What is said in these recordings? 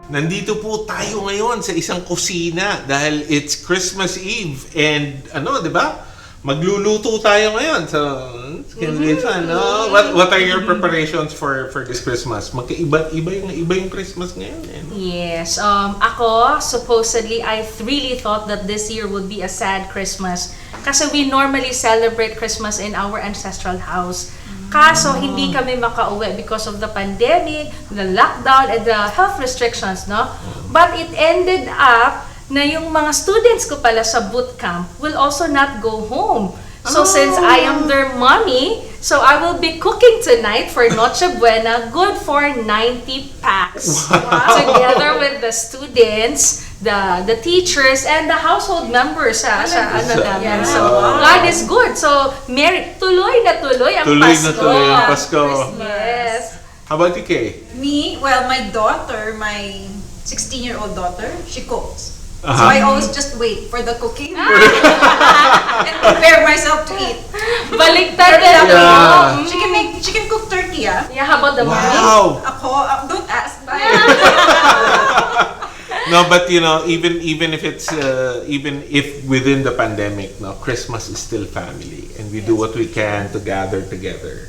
Nandito po tayo ngayon sa isang kusina dahil it's Christmas Eve and di ba? Magluluto tayo ngayon. So, it's gonna be fun, no? What are your preparations for this Christmas? Magkaiba yung Christmas ngayon. Yes. Ako, supposedly, I really thought that this year would be a sad Christmas. Kasi we normally celebrate Christmas in our ancestral house. Kaso, hindi kami makauwi because of the pandemic, the lockdown, and the health restrictions, no? But it ended up na yung mga students ko pala sa bootcamp will also not go home. So, since I am their mommy, so I will be cooking tonight for Noche Buena, good for 90 packs. Wow. Together with the students, the teachers, and the household members sa namin. So, God is good. So, tuloy na tuloy ang Pasko. Tuloy na tuloy ang Pasko. Yes. How about you, Kay? Me? Well, my daughter, my 16-year-old daughter, she cooks. So I always just wait for the cooking and prepare myself to eat. Baliktad na She can cook turkey, Yeah, how about the mommy? Ako, don't ask. No, but even if it's even if within the pandemic, Christmas is still family, and we do what we can to gather together.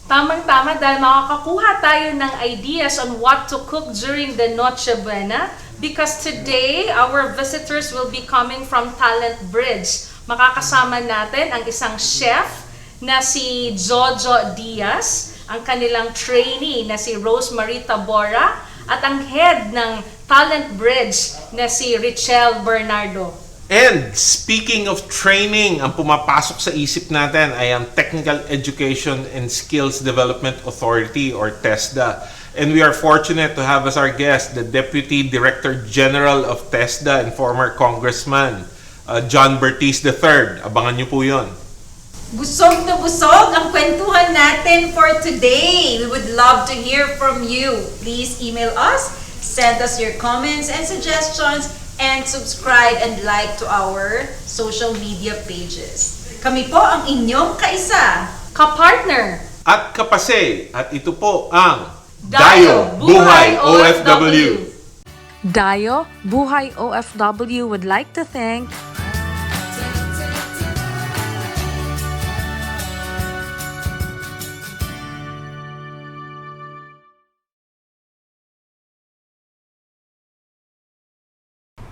Tamang-tama dahil makakakuha tayo ng ideas on what to cook during the Noche Buena. Because today, our visitors will be coming from Talent Bridge. Makakasama natin ang isang chef na si Jojo Diaz, ang kanilang trainee na si Rosemarie Tabora, at ang head ng Talent Bridge na si Ritchel Bernardo. And speaking of training, ang pumapasok sa isip natin ay ang Technical Education and Skills Development Authority or TESDA. And we are fortunate to have as our guest the Deputy Director General of TESDA and former Congressman, John Bertiz III. Abangan niyo po yun. Busog na busog ang kwentuhan natin for today. We would love to hear from you. Please email us, send us your comments and suggestions, and subscribe and like to our social media pages. Kami po ang inyong kaisa, kapartner, at kapase. At ito po ang Dayo Buhay OFW. Dayo Buhay OFW would like to thank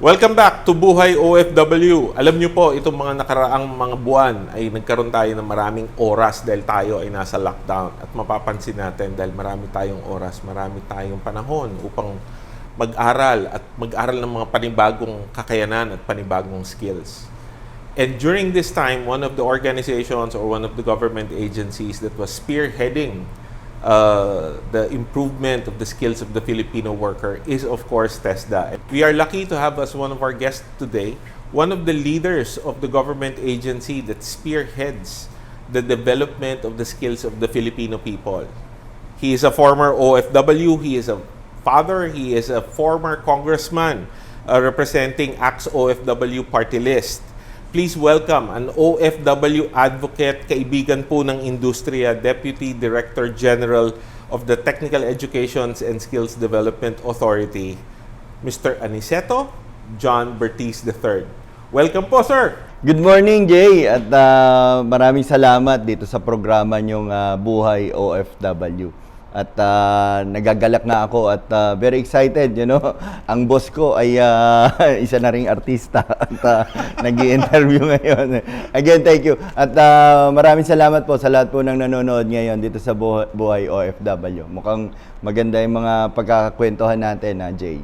Welcome back to Buhay OFW. Alam niyo po, itong mga nakaraang mga buwan ay nagkaroon tayo ng maraming oras dahil tayo ay nasa lockdown. At mapapansin natin dahil marami tayong oras, marami tayong panahon upang mag-aral at mag-aral ng mga panibagong kakayanan at panibagong skills. And during this time, one of the organizations or one of the government agencies that was spearheading the improvement of the skills of the Filipino worker is, of course, TESDA. We are lucky to have as one of our guests today, one of the leaders of the government agency that spearheads the development of the skills of the Filipino people. He is a former OFW, he is a father, he is a former congressman representing ACT's OFW party list. Please welcome an OFW advocate, kaibigan po ng industriya, Deputy Director General of the Technical Education and Skills Development Authority, Mr. Aniceto John Bertiz III. Welcome po, sir! Good morning, Jay, at maraming salamat dito sa programa niyong Buhay OFW. At nagagalak na ako at very excited, Ang boss ko ay isa na ring artista at nag-i-interview ngayon. Again, thank you. At maraming salamat po sa lahat po ng nanonood ngayon dito sa Buhay OFW. Mukhang maganda yung mga pagkakakwentuhan natin, Jay.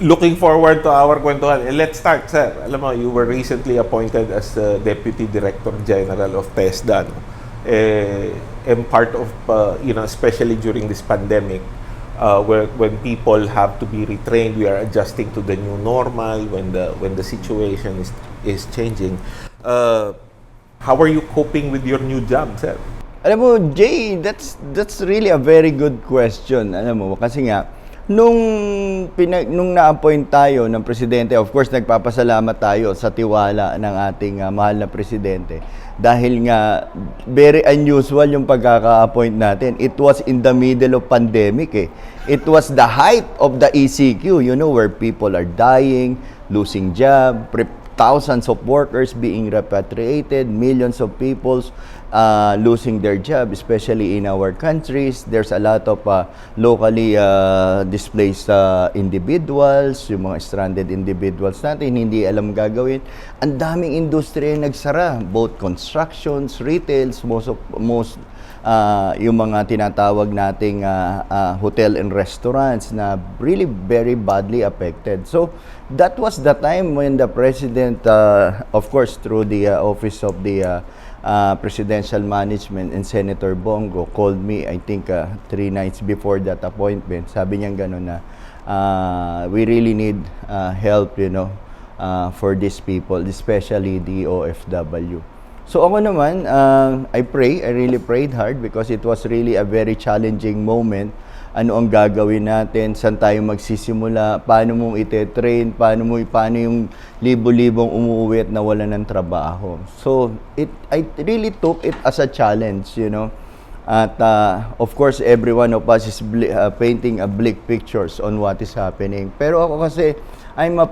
Looking forward to our kwentuhan. Let's start, sir. Alam mo, you were recently appointed as the Deputy Director General of TESDA, and part of, especially during this pandemic, when people have to be retrained, we are adjusting to the new normal when the situation is changing. How are you coping with your new job, sir? Alam mo, Jay, that's really a very good question. Alam mo, kasi nga, nung na-appoint tayo ng presidente, of course, nagpapasalamat tayo sa tiwala ng ating mahal na presidente. Dahil nga, very unusual yung pagkaka-appoint natin. It was in the middle of pandemic eh. It was the height of the ECQ, where people are dying, losing job, thousands of workers being repatriated, millions of people losing their job, especially in our countries. There's a lot of locally displaced individuals, yung mga stranded individuals natin, hindi alam gagawin. Ang daming industriya nagsara, both constructions, retails, most yung mga tinatawag nating hotel and restaurants na really very badly affected. So, that was the time when the President, of course, through the Office of the Presidential Management and Senator Bongo, called me, I think, 3 nights before that appointment. Sabi niya gano'n na, we really need help, for these people, especially the OFW. So ako naman, I really prayed hard because it was really a very challenging moment. Ano ang gagawin natin, saan tayo magsisimula, paano mong ite-train, paano yung libo-libong umuwi at nawalan ng trabaho. So, I really took it as a challenge, At of course, every one of us is painting a bleak pictures on what is happening. Pero ako kasi, I'm a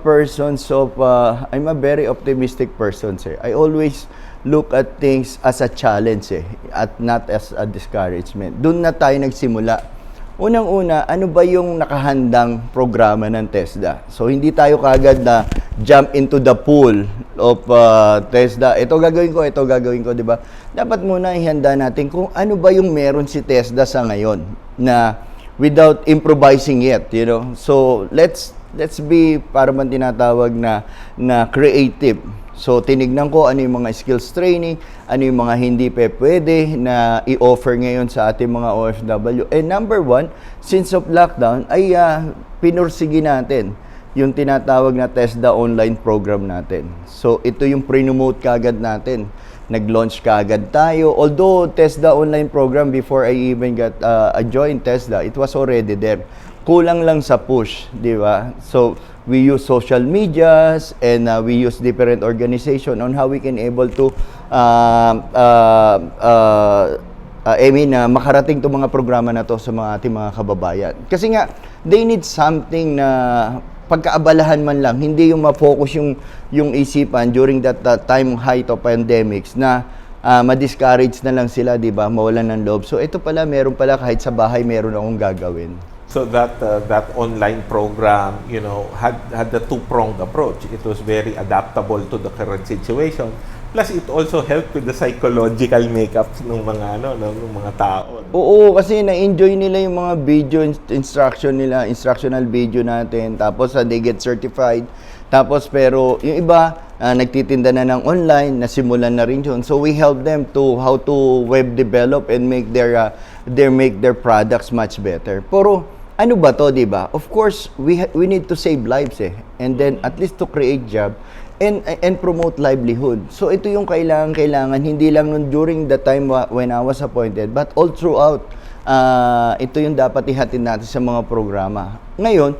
very optimistic person, sir. I always look at things as a challenge, at not as a discouragement. Doon na tayo nagsimula. Unang-una, ano ba yung nakahandang programa ng TESDA? So, hindi tayo kagad na jump into the pool of TESDA. Ito gagawin ko, di ba? Dapat muna ihanda natin kung ano ba yung meron si TESDA sa ngayon na without improvising it, So, let's be, para man tinatawag na creative. So, tinignan ko ano yung mga skills training, ano yung mga hindi pwede na i-offer ngayon sa ating mga OFW. And number one, since of lockdown, ay pinursigi natin yung tinatawag na TESDA online program natin. So, ito yung pre-promote kagad natin. Nag-launch kagad tayo. Although TESDA online program, before I even got joined TESDA, it was already there. Kulang lang sa push, di ba? So, we use social medias and we use different organization on how we can able to makarating to mga programa na to sa mga ating mga kababayan. Kasi nga, they need something na pagkaabalahan man lang, hindi yung ma-focus yung isipan during that time height of pandemics na ma-discourage na lang sila, di ba? Mawalan ng loob. So, ito pala, meron pala kahit sa bahay, meron akong gagawin. So that online program, had the two-pronged approach. It was very adaptable to the current situation. Plus, it also helped with the psychological makeup ng mga tao. Oo, kasi na-enjoy nila yung mga video instructional video natin. Tapos, they get certified. Tapos, pero yung iba, nagtitinda na ng online, nasimulan na rin yun. So, we help them to how to web develop and make their products much better. Pero, ano ba to, di ba? Of course, we need to save lives and then at least to create job and promote livelihood. So ito yung kailangan hindi lang during the time when I was appointed, but all throughout. Ito yung dapat ihatid natin sa mga programa. Ngayon,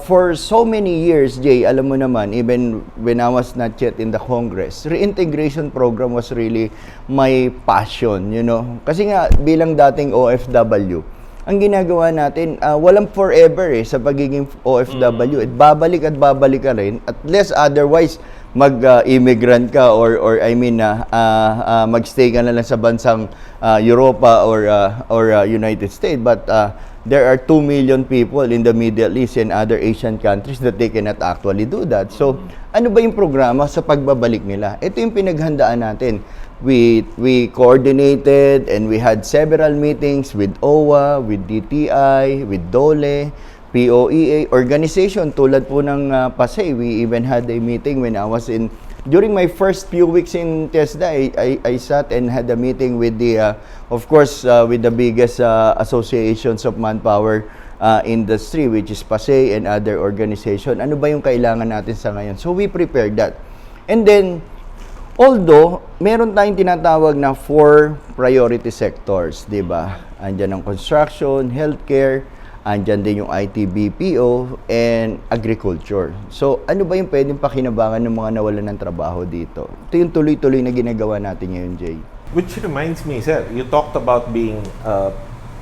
for so many years, Jay, alam mo naman, even when I was not yet in the Congress, reintegration program was really my passion, Kasi nga, bilang dating OFW, ang ginagawa natin, walang forever sa pagiging OFW. Babalik ka rin. At least otherwise, mag-immigrant ka or magstay ka na lang sa bansang Europa or United States. But there are 2 million people in the Middle East and other Asian countries that they cannot actually do that. So, ano ba yung programa sa pagbabalik nila? Ito yung pinaghandaan natin. We coordinated and we had several meetings with OWA, with DTI, with DOLE, POEA, organization tulad po ng PASEI. We even had a meeting when I was during my first few weeks in TESDA, I sat and had a meeting with of course, with the biggest associations of manpower industry, which is PASEI and other organization. Ano ba yung kailangan natin sa ngayon? So we prepared that. And then, although, meron tayong tinatawag na 4 priority sectors, di ba? Andiyan ang construction, healthcare, andyan din yung IT BPO, and agriculture. So, ano ba yung pwedeng pakinabangan ng mga nawalan ng trabaho dito? Ito yung tuloy-tuloy na ginagawa natin ngayon, Jay. Which reminds me, sir, you talked about being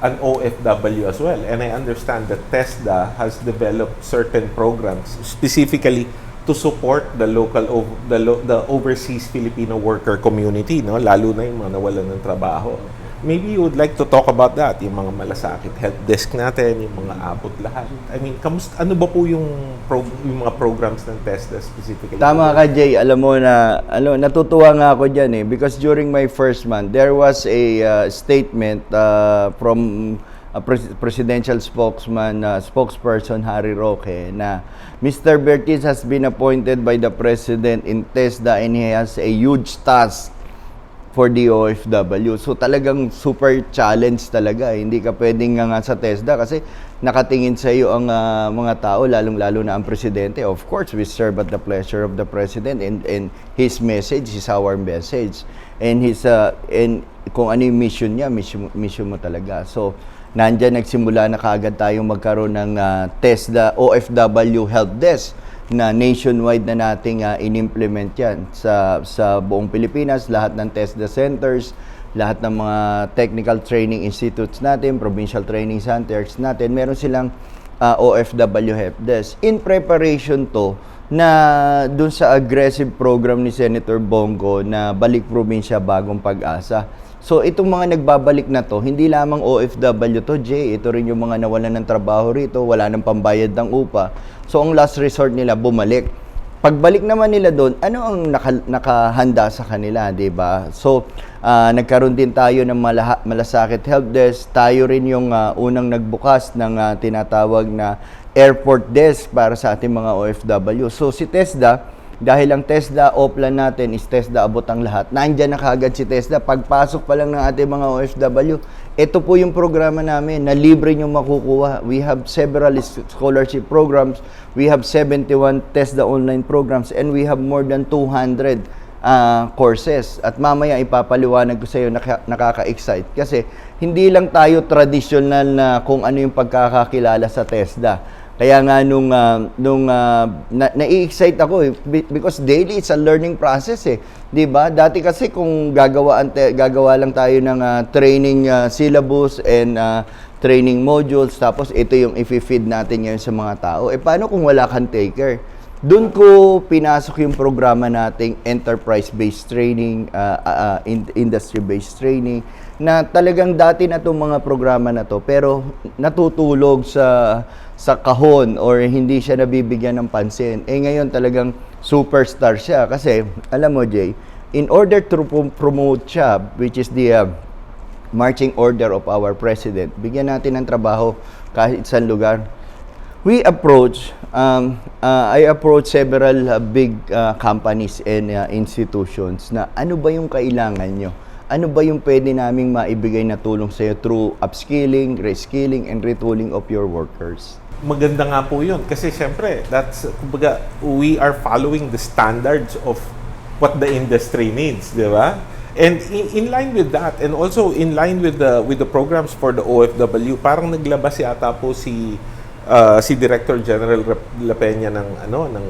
an OFW as well. And I understand that TESDA has developed certain programs specifically to support the local, the overseas Filipino worker community, no? Lalo na yung mga nawalan ng trabaho. Maybe you would like to talk about that, yung mga malasakit help desk natin, yung mga abot lahat. I mean, ano ba po yung mga programs ng TESDA specifically? Tama ka, Jay. Alam mo na, natutuwa nga ako dyan because during my first month, there was a statement from a presidential spokesperson, Harry Roque, na Mr. Bertiz has been appointed by the President in TESDA and he has a huge task for the OFW. So talagang super challenge talaga. Hindi ka pwedeng nga sa TESDA kasi nakatingin sa iyo ang mga tao, lalong-lalo na ang presidente. Of course, we serve at the pleasure of the president and his message is our message. And and kung ano yung mission niya, mission mo talaga. So nandiyan nagsimula na kaagad tayong magkaroon ng TESDA OFW Help Desk na nationwide na nating in-implement yan sa buong Pilipinas, lahat ng TESDA centers, lahat ng mga technical training institutes natin, provincial training centers natin, meron silang OFW help desk. In preparation to na dun sa aggressive program ni Senator Bongo na Balik Probinsya Bagong Pag-asa. So itong mga nagbabalik na to, hindi lamang OFW to, Jay, ito rin yung mga nawalan ng trabaho rito, wala nang pambayad ng upa. So ang last resort nila, bumalik. Pagbalik naman nila doon, ano ang nakahanda sa kanila, di ba? So nagkaroon din tayo ng malasakit help desk. Tayo rin yung unang nagbukas ng tinatawag na airport desk para sa ating mga OFW. So si TESDA, dahil ang TESDA, O-plan natin is TESDA abot ang lahat. Nandiyan na kaagad si TESDA. Pagpasok pa lang ng ating mga OFW, ito po yung programa namin na libre nyo makukuha. We have several scholarship programs. We have 71 TESDA online programs and we have more than 200 courses. At mamaya ipapaliwanag ko sa iyo, nakaka-excite. Kasi hindi lang tayo traditional na kung ano yung pagkakakilala sa TESDA. Kaya nga na-excite ako because daily it's a learning process 'di ba? Dati kasi kung gagawa lang tayo ng training syllabus and training modules tapos ito yung i-feed natin ngayon sa mga tao. Paano kung wala kang taker? Doon ko pinasok yung programa nating enterprise-based training, industry-based training na talagang dati na itong mga programa na to pero natutulog sa kahon or hindi siya nabibigyan ng pansin. Ngayon talagang superstar siya kasi alam mo, Jay, in order to promote siya, which is the marching order of our president, bigyan natin ng trabaho kahit saan lugar. I approach several big companies and institutions na ano ba yung kailangan nyo? Ano ba yung pwede naming maibigay na tulong sa iyo through upskilling, reskilling, and retooling of your workers? Maganda nga po yun. Kasi syempre, kumbaga, we are following the standards of what the industry needs, di ba? And in line with that, and also in line with the programs for the OFW, parang naglabas yata po si Director General La Peña ng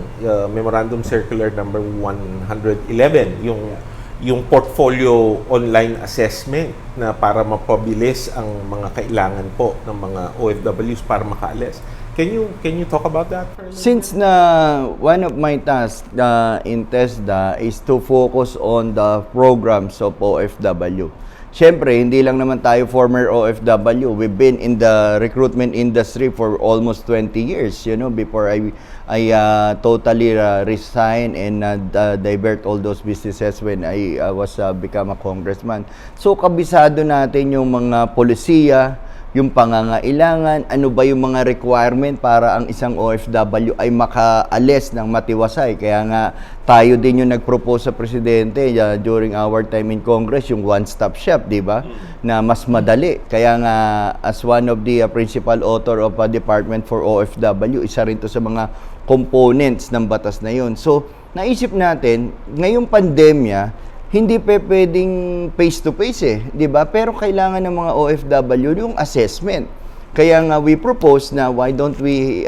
Memorandum Circular number 111, yung portfolio online assessment na para mapabilis ang mga kailangan po ng mga OFWs para makaalis. Can you talk about that? Since one of my tasks in TESDA is to focus on the programs of OFW. Siyempre, hindi lang naman tayo former OFW. We've been in the recruitment industry for almost 20 years, before I totally resign and divert all those businesses when I was become a congressman. So, kabisado natin yung mga polisiya, yung pangangailangan, ano ba yung mga requirement para ang isang OFW ay makaalis ng matiwasay. Kaya nga tayo din yung nag-propose sa presidente during our time in Congress, yung one-stop shop, di ba? Na mas madali. Kaya nga as one of the principal author of a Department for OFW, isa rin to sa mga components ng batas na yun. So, naisip natin, ngayong pandemya, hindi pwedeng face-to-face di ba? Pero kailangan ng mga OFW yung assessment. Kaya nga we propose na why don't we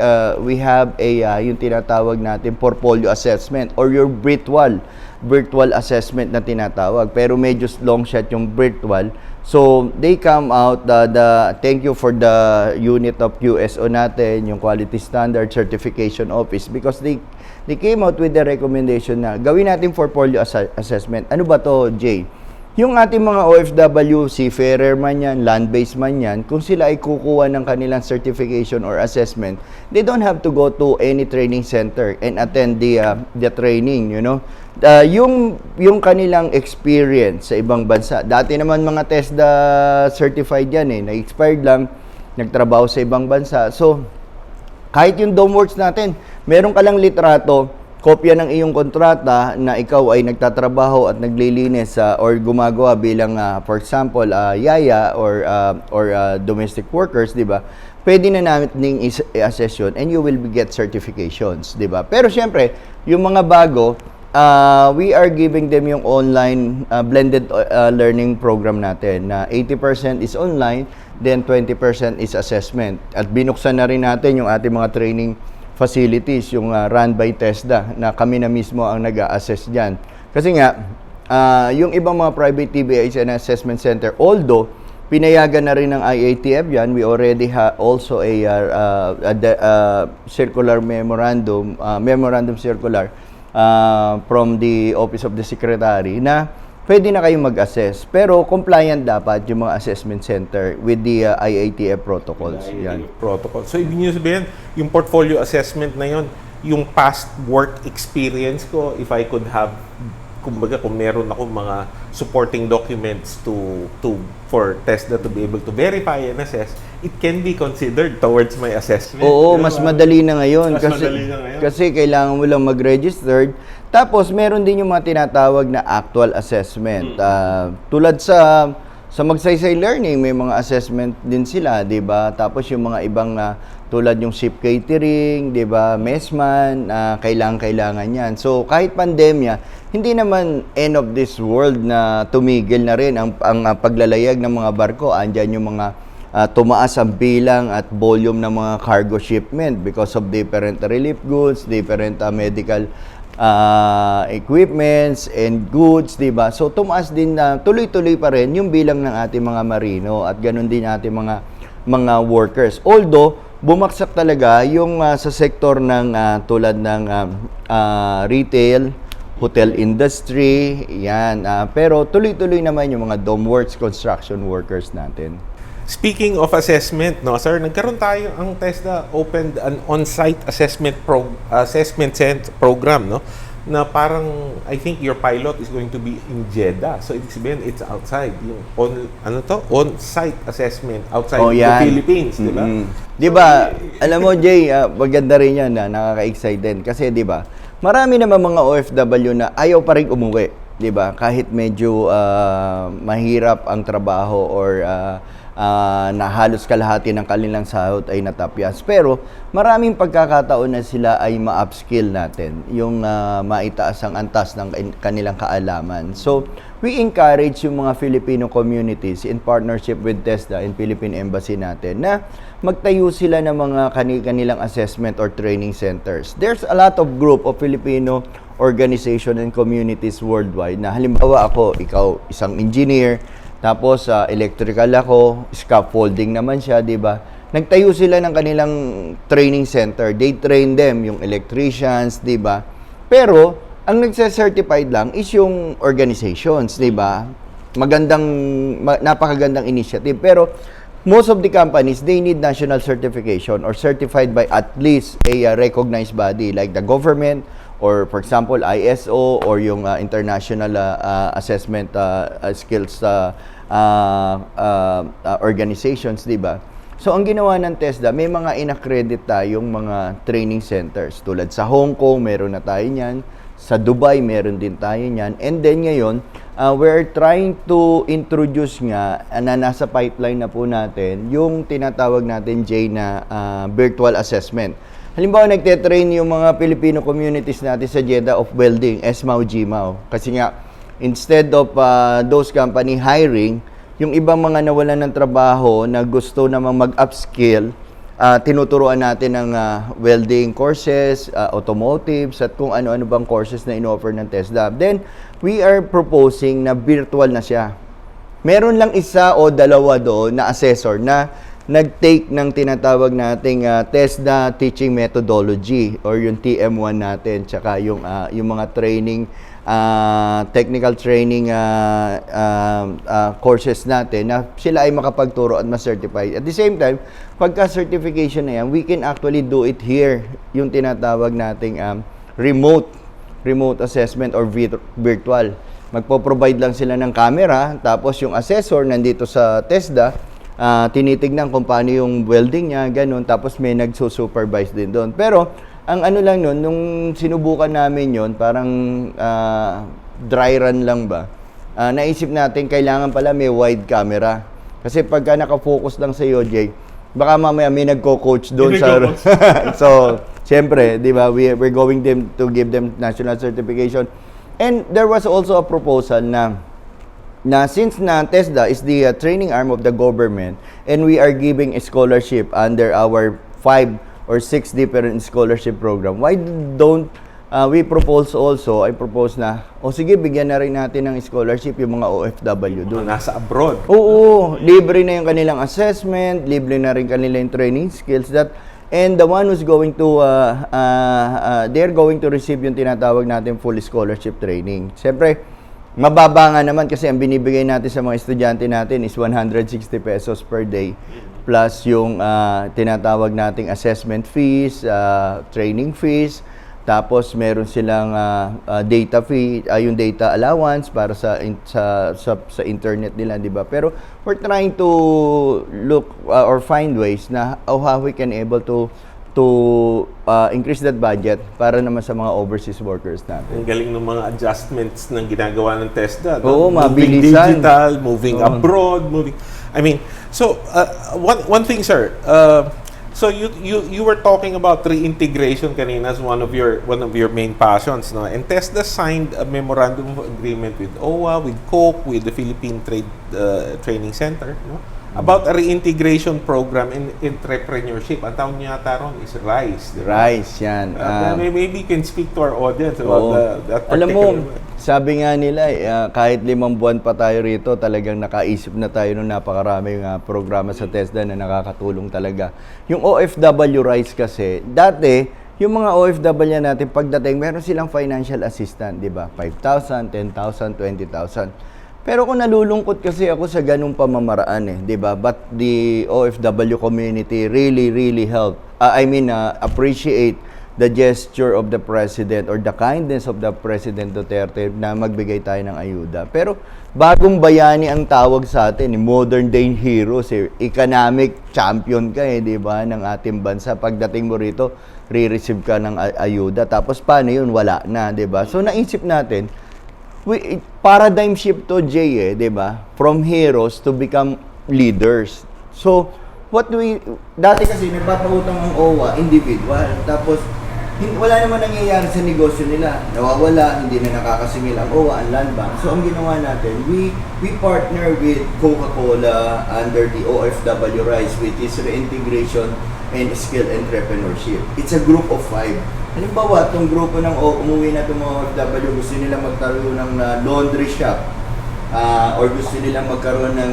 have yung tinatawag natin portfolio assessment or your virtual assessment na tinatawag. Pero medyo long shot yung virtual. So, they come out, thank you for the unit of QSO natin, yung Quality Standard Certification Office, because they came out with the recommendation na gawin natin portfolio assessment. Ano ba to, Jay? Yung ating mga OFW, seafarer man yan, land-based man yan, kung sila ay kukuha ng kanilang certification or assessment, they don't have to go to any training center and attend the training, you know. Yung kanilang experience sa ibang bansa. Dati naman mga TESDA certified yan na-expired lang, nagtrabaho sa ibang bansa. So, kahit yung DOMWorks natin, meron ka lang litrato, kopya ng iyong kontrata na ikaw ay nagtatrabaho at naglilinis or gumagawa bilang, for example, yaya or domestic workers, di ba? Pwede na namin i-assess yun and you will get certifications, di ba? Pero syempre, yung mga bago, we are giving them yung online blended learning program natin na 80% is online, then 20% is assessment. At binuksan na rin natin yung ating mga training facilities, yung run by TESDA, na kami na mismo ang nag-a-assess dyan. Kasi nga, yung ibang mga private TBAs and assessment center, although pinayagan na rin ng IATF yan, we already also a circular memorandum circular from the Office of the Secretary na pwede na kayong mag-assess. Pero compliant dapat yung mga assessment center with the IATF protocols. Yan. Protocol. So, ibig nyo sabihin, yung portfolio assessment na yun, yung past work experience ko, if I could have, kumbaga, kung meron ako mga supporting documents for TESDA to be able to verify and assess, it can be considered towards my assessment. Oo, mas madali na ngayon. Madali na ngayon. Kasi kailangan mo lang mag-registered. Tapos, meron din yung mga tinatawag na actual assessment. Tulad sa Magsaysay Learning, may mga assessment din sila, di ba? Tapos yung mga ibang tulad yung ship catering, di ba? Messman, kailangan yan. So, kahit pandemya, hindi naman end of this world na tumigil na rin ang paglalayag ng mga barko. Andyan yung mga tumaas ang bilang at volume ng mga cargo shipment because of different relief goods, different medical equipments and goods, di ba? So, tumaas din na tuloy-tuloy pa rin yung bilang ng ating mga marino at ganun din ating mga workers. Although, bumaksak talaga yung sa sektor ng tulad ng retail, hotel industry, yan. Pero tuloy-tuloy naman yung mga DOMWorks construction workers natin. Speaking of assessment, no, sir, nagkaroon tayo, ang TESDA opened an on-site assessment program, no, na parang, I think your pilot is going to be in Jeddah. So, ibig sabihin, it's outside. Yung on-site assessment outside the Philippines, di ba? Di ba, alam mo, Jay, maganda rin yan na nakaka-excite din. Kasi, di ba, marami naman mga OFW na ayaw pa rin umuwi. Di ba? Kahit medyo mahirap ang trabaho or na halos kalahati ng kanilang sahod ay natapyas. Pero maraming pagkakataon na sila ay ma-upskill natin, yung maitaas ang antas ng kanilang kaalaman. So, we encourage yung mga Filipino communities in partnership with TESDA and Philippine Embassy natin na magtayo sila ng mga kanilang assessment or training centers. There's a lot of group of Filipino organization and communities worldwide na halimbawa ikaw isang engineer, tapos electrical ako, scaffolding naman siya, di ba? Nagtayo sila ng kanilang training center. They train them, yung electricians, di ba? Pero, ang nagse-certified lang is yung organizations, di ba? Napakagandang initiative. Pero, most of the companies, they need national certification or certified by at least a recognized body like the government or for example ISO or yung international assessment skills organizations, di ba? So ang ginawa ng TESDA, may mga inaccredit tayong mga training centers. Tulad sa Hong Kong, meron na tayo niyan. Sa Dubai, meron din tayo niyan. And then ngayon, we're trying to introduce nga na nasa pipeline na po natin yung tinatawag natin, Jay, na virtual assessment. Halimbawa, nagte-train yung mga Filipino communities natin sa Jeddah of welding, SMAW, GMAW. Kasi nga, instead of those company hiring, yung ibang mga nawalan ng trabaho na gusto namang mag-upskill, tinuturuan natin ng welding courses, automotives, at kung ano-ano bang courses na in-offer ng TESDA. Then, we are proposing na virtual na siya. Meron lang isa o dalawa doon na assessor na nag-take ng tinatawag nating TESDA teaching methodology or yung TM1 natin, tsaka yung mga training, technical training courses natin na sila ay makapagturo at ma-certify. At the same time, pagka-certification na yan, we can actually do it here, yung tinatawag nating remote assessment or virtual. Magpo-provide lang sila ng camera, tapos yung assessor nandito sa TESDA, tinitignan kung paano yung welding niya, ganun, tapos may nagsusupervise din doon. Pero, ang ano lang nun, nung sinubukan namin yon, parang dry run lang ba, naisip natin, kailangan pala may wide camera. Kasi pagka nakafocus lang sa iyo, Jay, baka mamaya may nagko-coach doon sa... So, siyempre, di ba, we're going to give them national certification. And there was also a proposal na since na TESDA is the training arm of the government and we are giving a scholarship under our 5 or 6 different scholarship program, why don't we propose also, I propose na, sige, bigyan na rin natin ng scholarship yung mga OFW doon. Nasa abroad. Oo, libre na yung kanilang assessment, libre na rin kanilang training skills and the one who's going to, they're going to receive yung tinatawag natin full scholarship training. Siyempre, mababa nga naman kasi ang binibigay natin sa mga estudyante natin is 160 pesos per day plus yung tinatawag nating assessment fees, training fees, tapos meron silang data fee, yung data allowance para sa internet nila, di ba? Pero we're trying to look or find ways na how we can able to increase that budget para naman sa mga overseas workers natin. Ang galing ng mga adjustments ng ginagawa ng TESDA. Oo, moving mabilisan. digital, moving abroad, moving... I mean, so, one thing, sir. So, you were talking about reintegration kanina as one of your main passions, no? And TESDA signed a memorandum of agreement with OWA, with Coke, with the Philippine Training Center, no? About a reintegration program in entrepreneurship. Ang tawag niya yata ron is RISE. Diba? RISE, yan. Maybe you can speak to our audience about that particular... Alam mo, sabi nga nila, kahit 5 buwan pa tayo rito, talagang nakaisip na tayo ng napakaraming programa sa TESDA na nakakatulong talaga. Yung OFW RISE kasi, dati, yung mga OFW natin, pagdating, meron silang financial assistant, di ba? 5,000, 10,000, 20,000. Pero kung nalulungkot kasi ako sa ganung pamamaraan 'di ba? But the OFW community really help. Appreciate the gesture of the President or the kindness of the President Duterte na magbigay tayo ng ayuda. Pero bagong bayani ang tawag sa atin, modern day heroes, economic champion ka 'di ba ng ating bansa. Pagdating mo rito, re-receive ka ng ayuda. Tapos paano 'yun? Wala na, 'di ba? So naisip natin, paradigm shift to, Jay, di ba? From heroes to become leaders. So, dati kasi nagpapautang ang OWA, individual. Tapos, wala naman nangyayari sa negosyo nila. Nawawala, hindi na nakakasingil ang OWA, ang land bank. So, ang ginawa natin, we partner with Coca-Cola under the OFW RISE, which is reintegration and skill entrepreneurship. It's a group of 5. Halimbawa, itong grupo ng umuwi na itong mga OFW, gusto nila magkaroon ng laundry shop or gusto nila magkaroon ng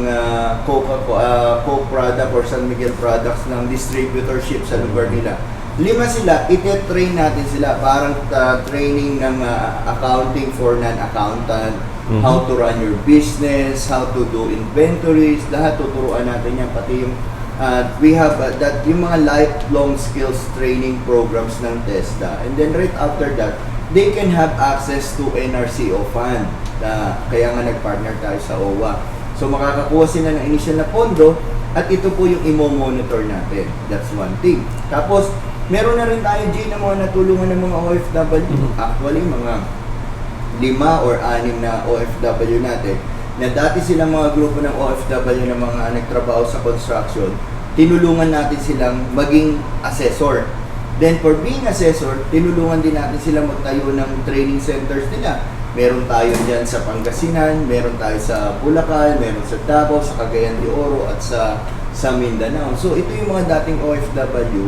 Coke product or San Miguel products ng distributorship sa lugar nila. 5 sila, ite-train natin sila, parang training ng accounting for non-accountant, how to run your business, how to do inventories, lahat tuturuan natin yan, pati yung we have yung mga lifelong skills training programs ng TESDA. And then right after that, they can have access to NRCO fund. Kaya nga nag-partner tayo sa OWA. So makakakuha sila ng initial na pondo at ito po yung imo-monitor natin. That's one thing. Tapos, meron na rin tayo, Jay, na mga natulungan ng mga OFW. Actually, mga 5 or 6 na OFW natin na dati silang mga grupo ng OFW na mga nagtrabaho sa construction, tinulungan natin silang maging assessor. Then for being assessor, tinulungan din natin sila magtayo ng training centers nila. Meron tayo dyan sa Pangasinan, meron tayo sa Bulacan, meron sa Davao, sa Cagayan de Oro at sa Mindanao. So ito yung mga dating OFW,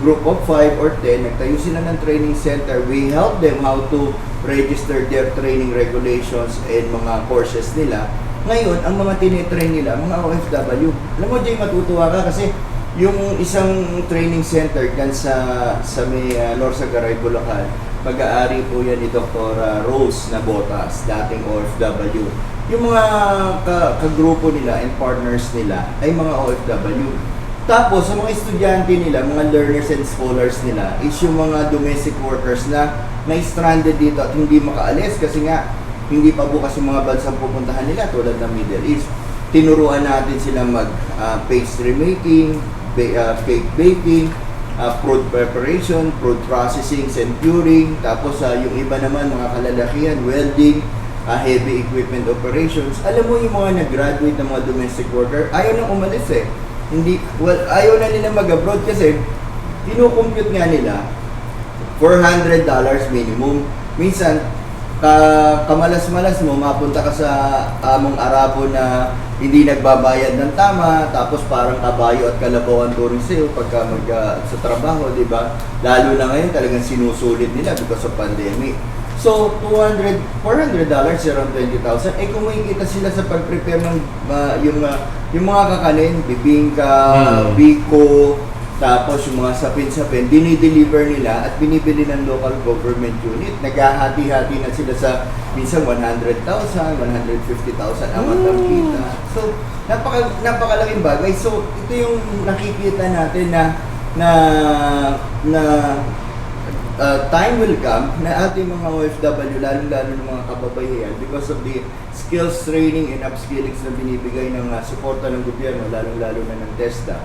group of 5 or 10, nagtayo sila ng training center. We help them how to register their training regulations and mga courses nila. Ngayon, ang mga tinitrain nila, mga OFW, alam mo, Jay, matutuwa ka kasi yung isang training center dyan sa may Norsagaray, Bulacan, pag-aari po yan ni Dr. Rose Nabotas, dating OFW. Yung mga kagrupo nila and partners nila ay mga OFW. Tapos, sa mga estudyante nila, mga learners and scholars nila, is yung mga domestic workers na stranded dito at hindi makaalis kasi nga, hindi pa bukas yung mga bansang pupuntahan nila tulad ng Middle East. Tinuruan natin sila mag-pastry making, cake baking, fruit preparation, fruit processing, centuring, tapos yung iba naman mga kalalakihan, welding, heavy equipment operations. Alam mo yung mga nag-graduate ng mga domestic worker, ayaw nang umalis eh. Ayaw na nila mag-abroad kasi kinukompute nga nila $400 minimum. Minsan, kamalas-malas mo, mapunta ka sa among Arabo na hindi nagbabayad ng tama, tapos parang kabayo at kalabaw ang turing sa'yo pagka sa trabaho, di ba? Lalo na ngayon talagang sinusulit nila because of pandemic. So, $400, around 20,000. Eh, kung makikita sila sa pag-prepare ng yung mga kakanin, bibingka, biko, tapos yung mga sapin-sapin, dinideliver nila at binibili ng local government unit. Naghahati-hati na sila sa minsan 100,000, 150,000 amount ng kita. So, napakalaking bagay. So, ito yung nakikita natin na time will come na ating mga OFW, lalo-lalo ng mga kababaihan, because of the skills training and upskilling na binibigay ng suporta ng gobyerno, lalo-lalo na ng TESDA,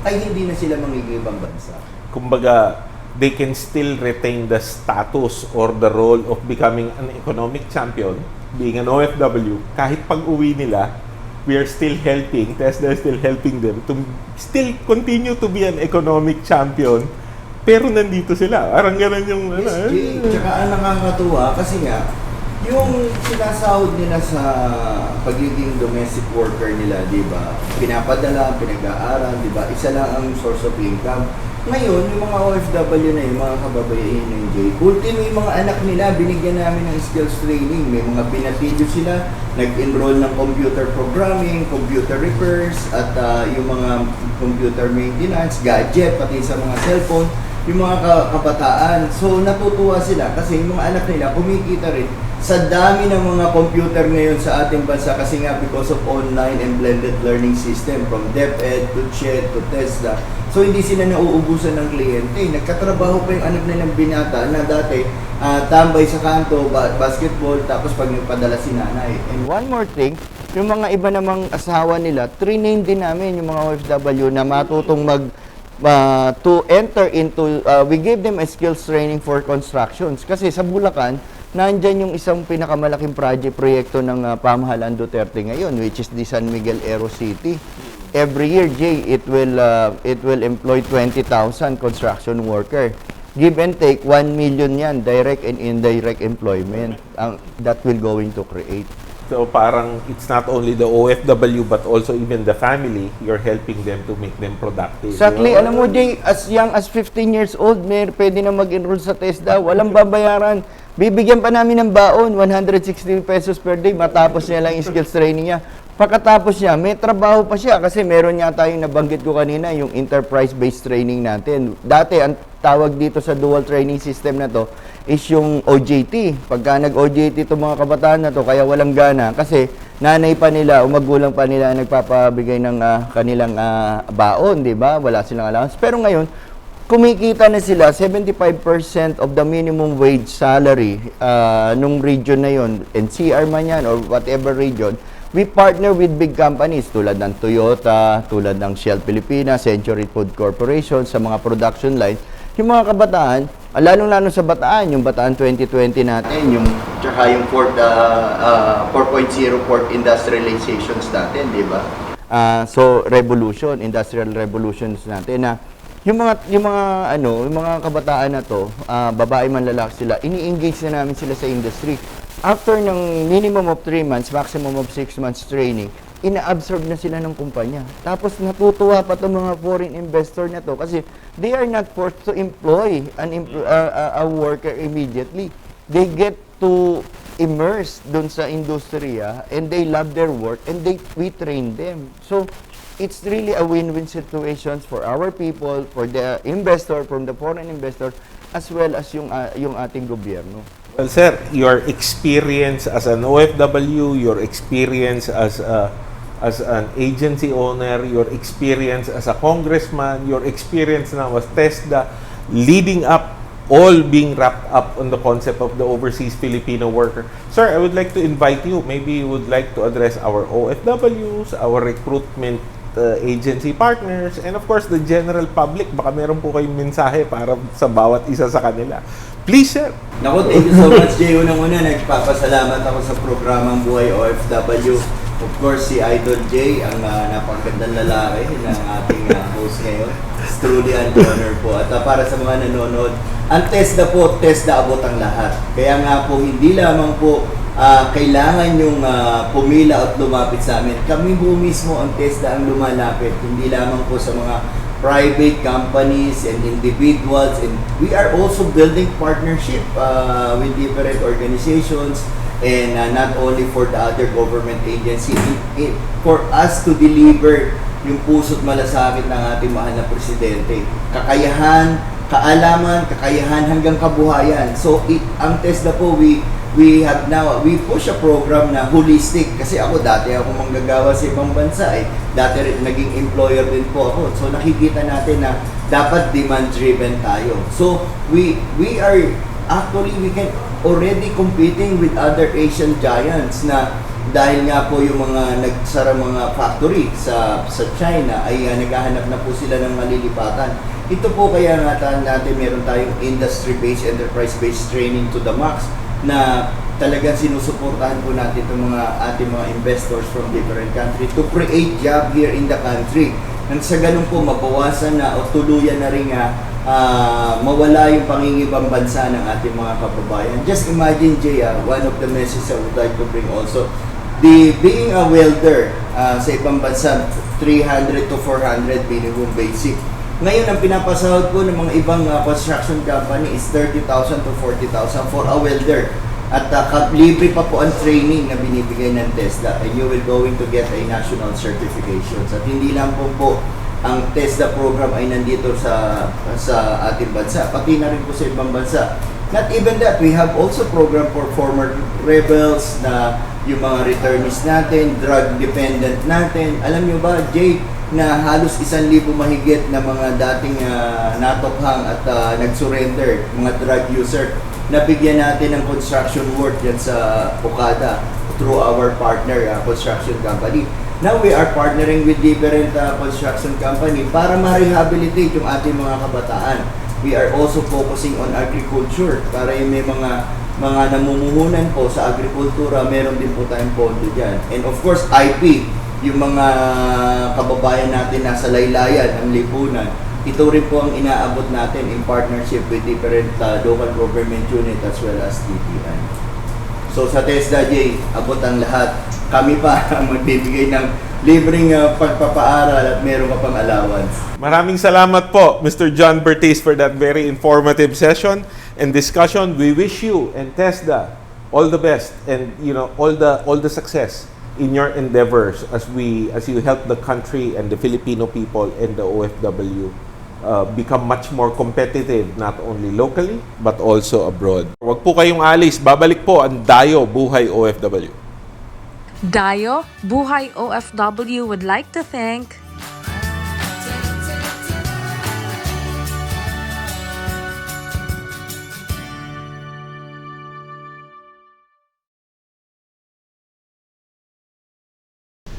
ay hindi na sila mangigibang bansa. Kumbaga, they can still retain the status or the role of becoming an economic champion, being an OFW, kahit pag-uwi nila, we are still helping, TESDA is still helping them to still continue to be an economic champion, pero nandito sila. Parang ganun yung... Yes, Jay. Tsaka ang nakakatuwa kasi nga, yung sinasahod nila sa pagiging domestic worker nila, di ba? Pinapadala, pinag-aaral, di ba? Isa lang ang source of income. Ngayon, yung mga OFW na yung mga kababaihan ng Jay, ultimo yung mga anak nila, binigyan namin ng skills training. May mga pinatidyo sila, nag-enroll ng computer programming, computer repairs, at yung mga computer maintenance, gadget, pati sa mga cellphone, yung mga kabataan. So, natutuwa sila kasi yung mga anak nila kumikita rin sa dami ng mga computer ngayon sa ating bansa kasi nga because of online and blended learning system from DepEd to CHED to TESDA. So, hindi sila nauubusan ng kliyente. Nagkatrabaho pa yung anak nilang binata na dati tambay sa kanto, basketball, tapos pag nagpadala si nanay. And one more thing, yung mga iba namang asawa nila, trainee din namin yung mga OFW na matutong to enter into, we gave them a skills training for constructions. Kasi sa Bulacan, nandyan yung isang pinakamalaking proyekto ng pamahalaan Duterte ngayon, which is the San Miguel Aero City. Every year, Jay, it will employ 20,000 construction worker. Give and take, 1 million yan, direct and indirect employment that will going to create. So parang it's not only the OFW but also even the family, you're helping them to make them productive. Exactly. Alam mo, Jay, as young as 15 years old, pwede na mag-enroll sa TESDA. Walang babayaran. Bibigyan pa namin ng baon, 160 pesos per day, matapos niya lang yung skills training niya. Pagkatapos niya, may trabaho pa siya kasi meron niya tayong nabanggit ko kanina, yung enterprise-based training natin. Dati, ang tawag dito sa dual training system na to is yung OJT. Pagka nag-OJT itong mga kabataan na to, kaya walang gana kasi nanay pa nila o magulang pa nila nagpapabigay ng kanilang baon, di ba? Wala silang allowance. Pero ngayon, kumikita na sila 75% of the minimum wage salary nung region na yon, NCR man yan or whatever region. We partner with big companies tulad ng Toyota, tulad ng Shell Pilipinas, Century Food Corporation sa mga production lines. Yung mga kabataan, lalong-lalo sa Bataan, yung Bataan 2020 natin, yung tsaka yung 4.0 port industrializations natin, di ba? So, industrial revolutions natin na yung mga kabataan na to, babae man lalaki sila, ini-engage na namin sila sa industry. After ng minimum of 3 months, maximum of 6 months training, ina-absorb na sila ng kumpanya. Tapos natutuwa pa itong mga foreign investor na to kasi they are not forced to employ a worker immediately. They get to immerse dun sa industriya and they love their work and we train them. So, it's really a win-win situation for our people, for the investor, from the foreign investor, as well as yung ating gobyerno. Well, sir, your experience as an OFW, your experience as an agency owner, your experience as a congressman, your experience now as TESDA, leading up, all being wrapped up on the concept of the overseas Filipino worker. Sir, I would like to invite you. Maybe you would like to address our OFWs, our recruitment agency partners, and of course, the general public. Baka meron po kayong mensahe para sa bawat isa sa kanila. Please, sir. Naku, thank you so much, Jay. Unang-una, nagpapasalamat ako sa programang Buhay OFW. Of course, si Idol Jay, ang napakagandang lalaki ng ating host ngayon. It's truly an honor po. At para sa mga nanonood, ang TESDA po, TESDA abot ang lahat. Kaya nga po, hindi lamang po kailangan yung pumila at lumapit sa amin. Kami po mismo ang TESDA ang lumalapit. Hindi lamang po sa mga private companies and individuals, and we are also building partnership with different organizations and not only for the other government agency, for us to deliver yung puso't malasakit ng ating mahal na presidente. Kakayahan, kaalaman, kakayahan hanggang kabuhayan. So ang TESDA po, we push a program na holistic, kasi ako dati ako manggagawa sa ibang bansa dati rin naging employer din po ako, so nakikita natin na dapat demand driven tayo. So we can already competing with other Asian giants na dahil nga po yung mga nagsara mga factory sa China ay naghahanap na po sila ng malilipatan. Ito po kaya natin meron tayong industry-based, enterprise-based training to the max na talagang sinusuportahan po natin itong ating mga investors from different countries to create job here in the country. Nang sa ganun po, mabawasan na o tuluyan na rin mawala yung pangingibang bansa ng ating mga kababayan. Just imagine, Jay, one of the messages I would like to bring also, being a welder sa ibang bansa, 300 to 400 minimum basic. Ngayon, ang pinapasahod po ng mga ibang construction company is 30,000 to 40,000 for a welder. At libre pa po ang training na binibigay ng TESDA, and you will going to get a national certifications. At hindi lang po ang TESDA program ay nandito sa ating bansa, pati na rin po sa ibang bansa. Not even that, we have also program for former rebels, na yung mga returnees natin, drug dependent natin. Alam nyo ba, Jay, na halos 1,000 mahigit na mga dating natokhang at nag-surrender, mga drug user, nabigyan natin ng construction work yan sa Okada through our partner construction company. Now we are partnering with different construction company para ma-rehabilitate yung ating mga kabataan. We are also focusing on agriculture para yung may mga namumuhunan po sa agrikultura, meron din po tayong pondo dyan. And of course, IP, yung mga kababayan natin nasa laylayan ng lipunan, ito rin po ang inaabot natin in partnership with different local government unit as well as DTI. So sa TESDA, Jay, abot ang lahat. Kami pa magbibigay ng libreng pagpapaaral at meron ka pang allowance. Maraming salamat po, Mr. John Bertiz, for that very informative session and discussion. We wish you and TESDA all the best and all the success in your endeavors as you help the country and the Filipino people and the OFW become much more competitive, not only locally but also abroad. Huwag po kayong alis, babalik po ang Dayo Buhay OFW. Dayo Buhay OFW would like to thank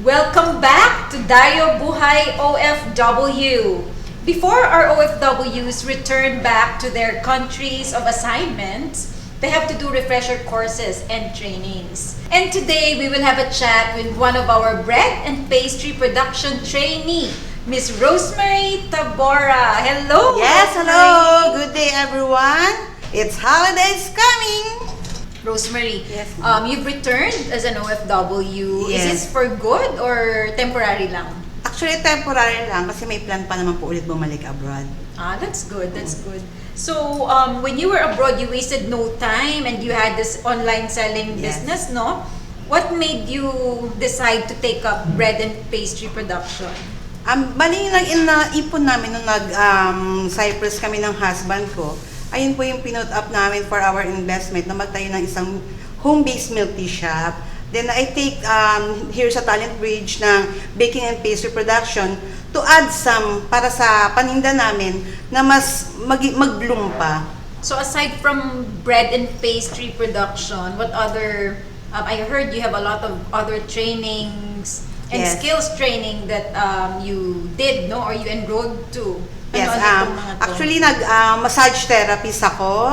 Welcome back to Dayo Buhay OFW. Before our OFWs return back to their countries of assignment, they have to do refresher courses and trainings. And today, we will have a chat with one of our bread and pastry production trainee Miss Rosemarie Tabora. Hello! Yes, Rosemary. hello! Good day, everyone! It's holidays coming! Rosemary, Yes, you've returned as an OFW. Is Yes. this for good or temporary lang? Actually, temporary lang kasi may plan pa naman po ulit bumalik abroad. Ah, that's good. That's good. So, when you were abroad, you wasted no time and you had this online selling Yes. business, no? What made you decide to take up bread and pastry production? Bali, ipon namin nung Cyprus kami ng husband ko. Ayun po yung pinut up namin for our investment na magtayo ng isang home-based milk tea shop. Then I take here sa Talent Bridge ng baking and pastry production to add some para sa paninda namin na mas mag-bloom pa. So, aside from bread and pastry production, what other... I heard you have a lot of other trainings and Yes. skills training that you did, no? Or you enrolled to. Yes, itong mga to? actually massage therapist ako,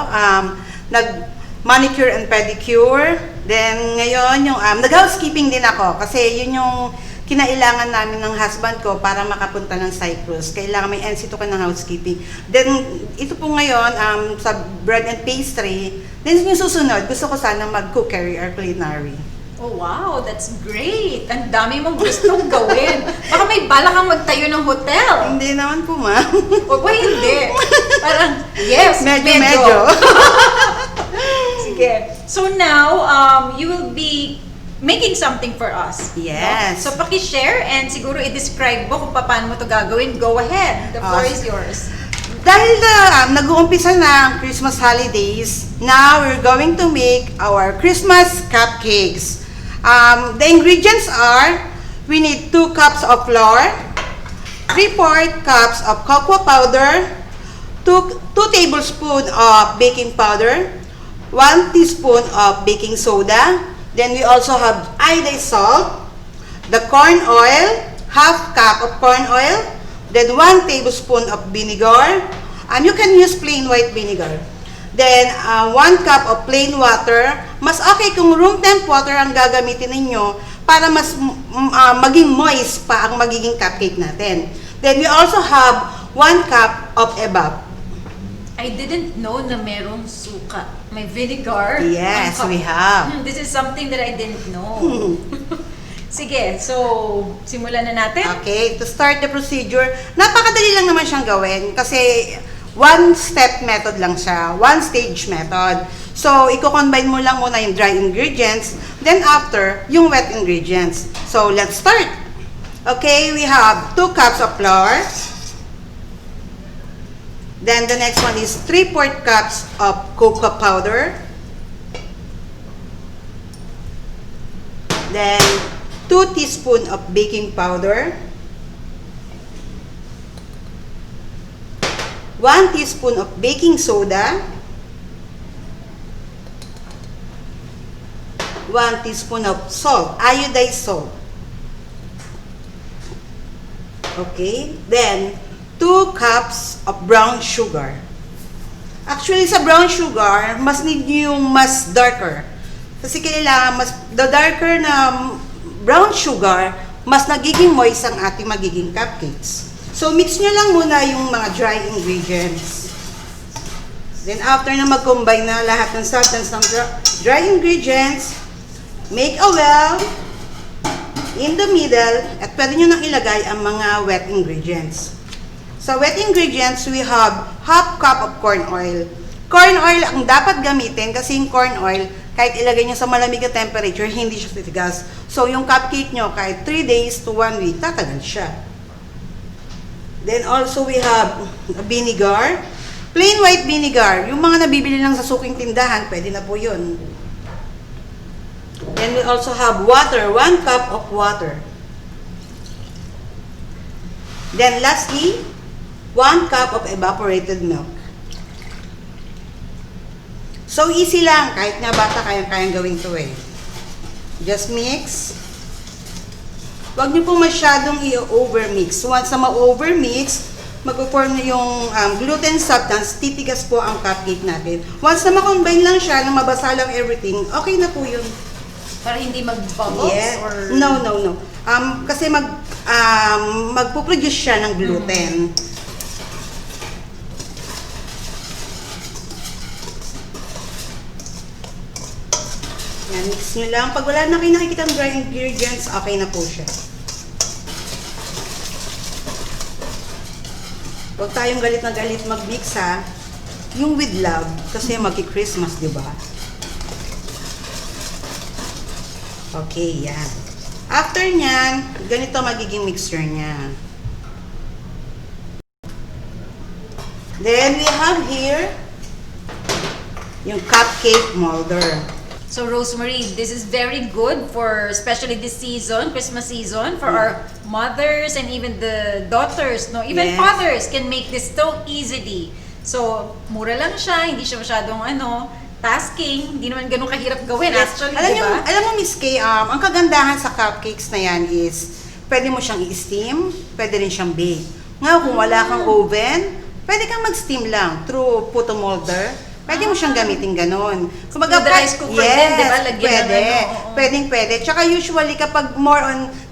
manicure and pedicure. Then ngayon yung nag-housekeeping din ako kasi yun yung kinailangan namin ng husband ko para makapunta ng Cyprus. Kailangan may NC2 ka ng housekeeping. Then ito po ngayon sa bread and pastry. Then yung susunod, gusto ko sana mag-cookery or culinary. Oh, wow, that's great. Ang dami mong gustong gawin. Baka may bala kang magtayo ng hotel. Hindi naman po, ma'am. O ba hindi? Parang, yes, Medyo. Sige. So now, you will be making something for us. Yes. No? So paki-share and siguro i-describe mo kung paano mo to gagawin. Go ahead. The floor is yours. Dahil nag-uumpisa na ang Christmas holidays, now we're going to make our Christmas cupcakes. The ingredients are, we need 2 cups of flour, 3/4 cups of cocoa powder, 2 tablespoons of baking powder, 1 teaspoon of baking soda. Then we also have iodized salt, the corn oil, half cup of corn oil, then 1 tablespoon of vinegar, and you can use plain white vinegar. Then 1 cup of plain water. Mas okay kung room temp water ang gagamitin ninyo para mas maging moist pa ang magiging cupcake natin. Then we also have 1 cup of evap. I didn't know na merong suka. May vinegar. Yes, ang we have. This is something that I didn't know. Sige, so simulan na natin. Okay, to start the procedure, napakadali lang naman siyang gawin kasi one-step method lang siya, one-stage method. So, i-combine mo lang muna yung dry ingredients, then after, yung wet ingredients. So, let's start. Okay, we have 2 cups of flour. Then, the next one is 3/4 cups of cocoa powder. Then, 2 teaspoons of baking powder. 1 teaspoon of baking soda, 1 teaspoon of salt, iodized salt. Okay, then 2 cups of brown sugar. Actually, sa brown sugar, mas need yung mas darker. Kasi kailangan the darker na brown sugar, mas nagiging moist ang ating magiging cupcakes. So, mix nyo lang muna yung mga dry ingredients. Then, after na mag-combine na lahat ng substance ng dry ingredients, make a well in the middle at pwede nyo nang ilagay ang mga wet ingredients. Sa wet ingredients, we have half cup of corn oil. Corn oil ang dapat gamitin kasi yung corn oil, kahit ilagay nyo sa malamig na temperature, hindi siya titigas. So, yung cupcake nyo, kahit 3 days to 1 week, tatagal siya. Then also we have vinegar. Plain white vinegar. Yung mga nabibili lang sa suking tindahan, pwede na po yun. Then we also have water. 1 cup of water. Then lastly, 1 cup of evaporated milk. So easy lang. Kahit nga bata, kayang gawin to eh. Just mix. Huwag niyo po masyadong i-overmix. Once na ma-overmix, mag-form na yung gluten substance, titigas po ang cupcake natin. Once na ma-combine lang siya, na mabasa lang everything, okay na po yun. Para hindi mag-bubbles? Yeah. Or... No. Kasi magpuproduce siya ng gluten. Yan, mix nyo lang. Pag wala na kayo nakikita ng dry ingredients, okay na po siya. Huwag tayong galit na galit mag-mix ha. Yung with love, kasi magki-Christmas, di ba? Okay, yan. After nyan, ganito magiging mixture niya. Then, we have here yung cupcake molder. So Rosemary, this is very good for especially this season, Christmas season, for our mothers and even the daughters, no? Even Yes. fathers can make this so easily. So, mura lang siya, hindi siya masyadong tasking, hindi naman ganun kahirap gawin actually, di ba? Alam mo, Miss Kay, ang kagandahan sa cupcakes na yan is, pwede mo siyang i-steam, pwede rin siyang bake. Nga, kung wala kang oven, pwede kang mag-steam lang through photo molder. Pwede mo siyang gamitin ganun. Kumbaga, With the rice cooker din, di ba? Lagyan ng pwede. oo. Pwede. Tsaka usually, kapag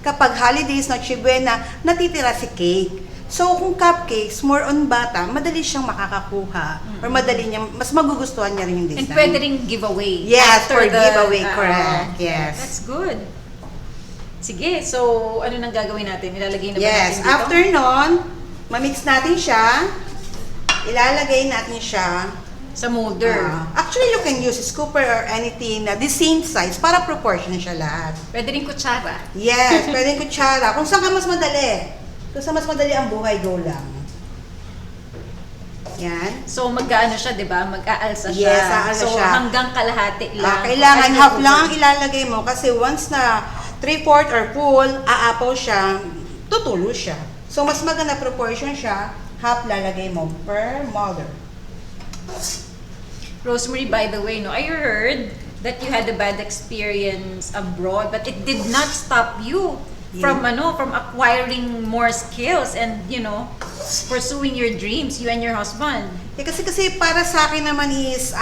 kapag holidays, Noche Buena, natitira si cake. So, kung cupcakes, more on bata, madali siyang makakakuha. Or madali niya, mas magugustuhan niya rin yung design. And pwede rin giveaway. Yes, after for giveaway, correct. Yes. That's good. Sige, so ano nang gagawin natin? Ilalagay na ba Yes, natin dito? after nun, mamix natin siya. Ilalagay natin siya. Sa molder. Actually, you can use scooper or anything na the same size para proportion siya lahat. Pwede rin kutsara. Yes, pwedeng kutsara. Kung saan ka mas madali. Kung saan mas madali ang buhay, go lang. Yan. So mag-aano siya, 'di ba? Mag-aalsa siya. Yes, aalsa so siya. hanggang kalahati lang. Kailangan Ay, half lang ang ilalagay mo kasi once na 3/4 or full, aapaw siya, tutulo siya. So mas maganda proportion siya, half lalagay mo per molder. Rosemary, by the way, no, I heard that you had a bad experience abroad, but it did not stop you from acquiring more skills and pursuing your dreams, you and your husband. Kasi para sa akin naman is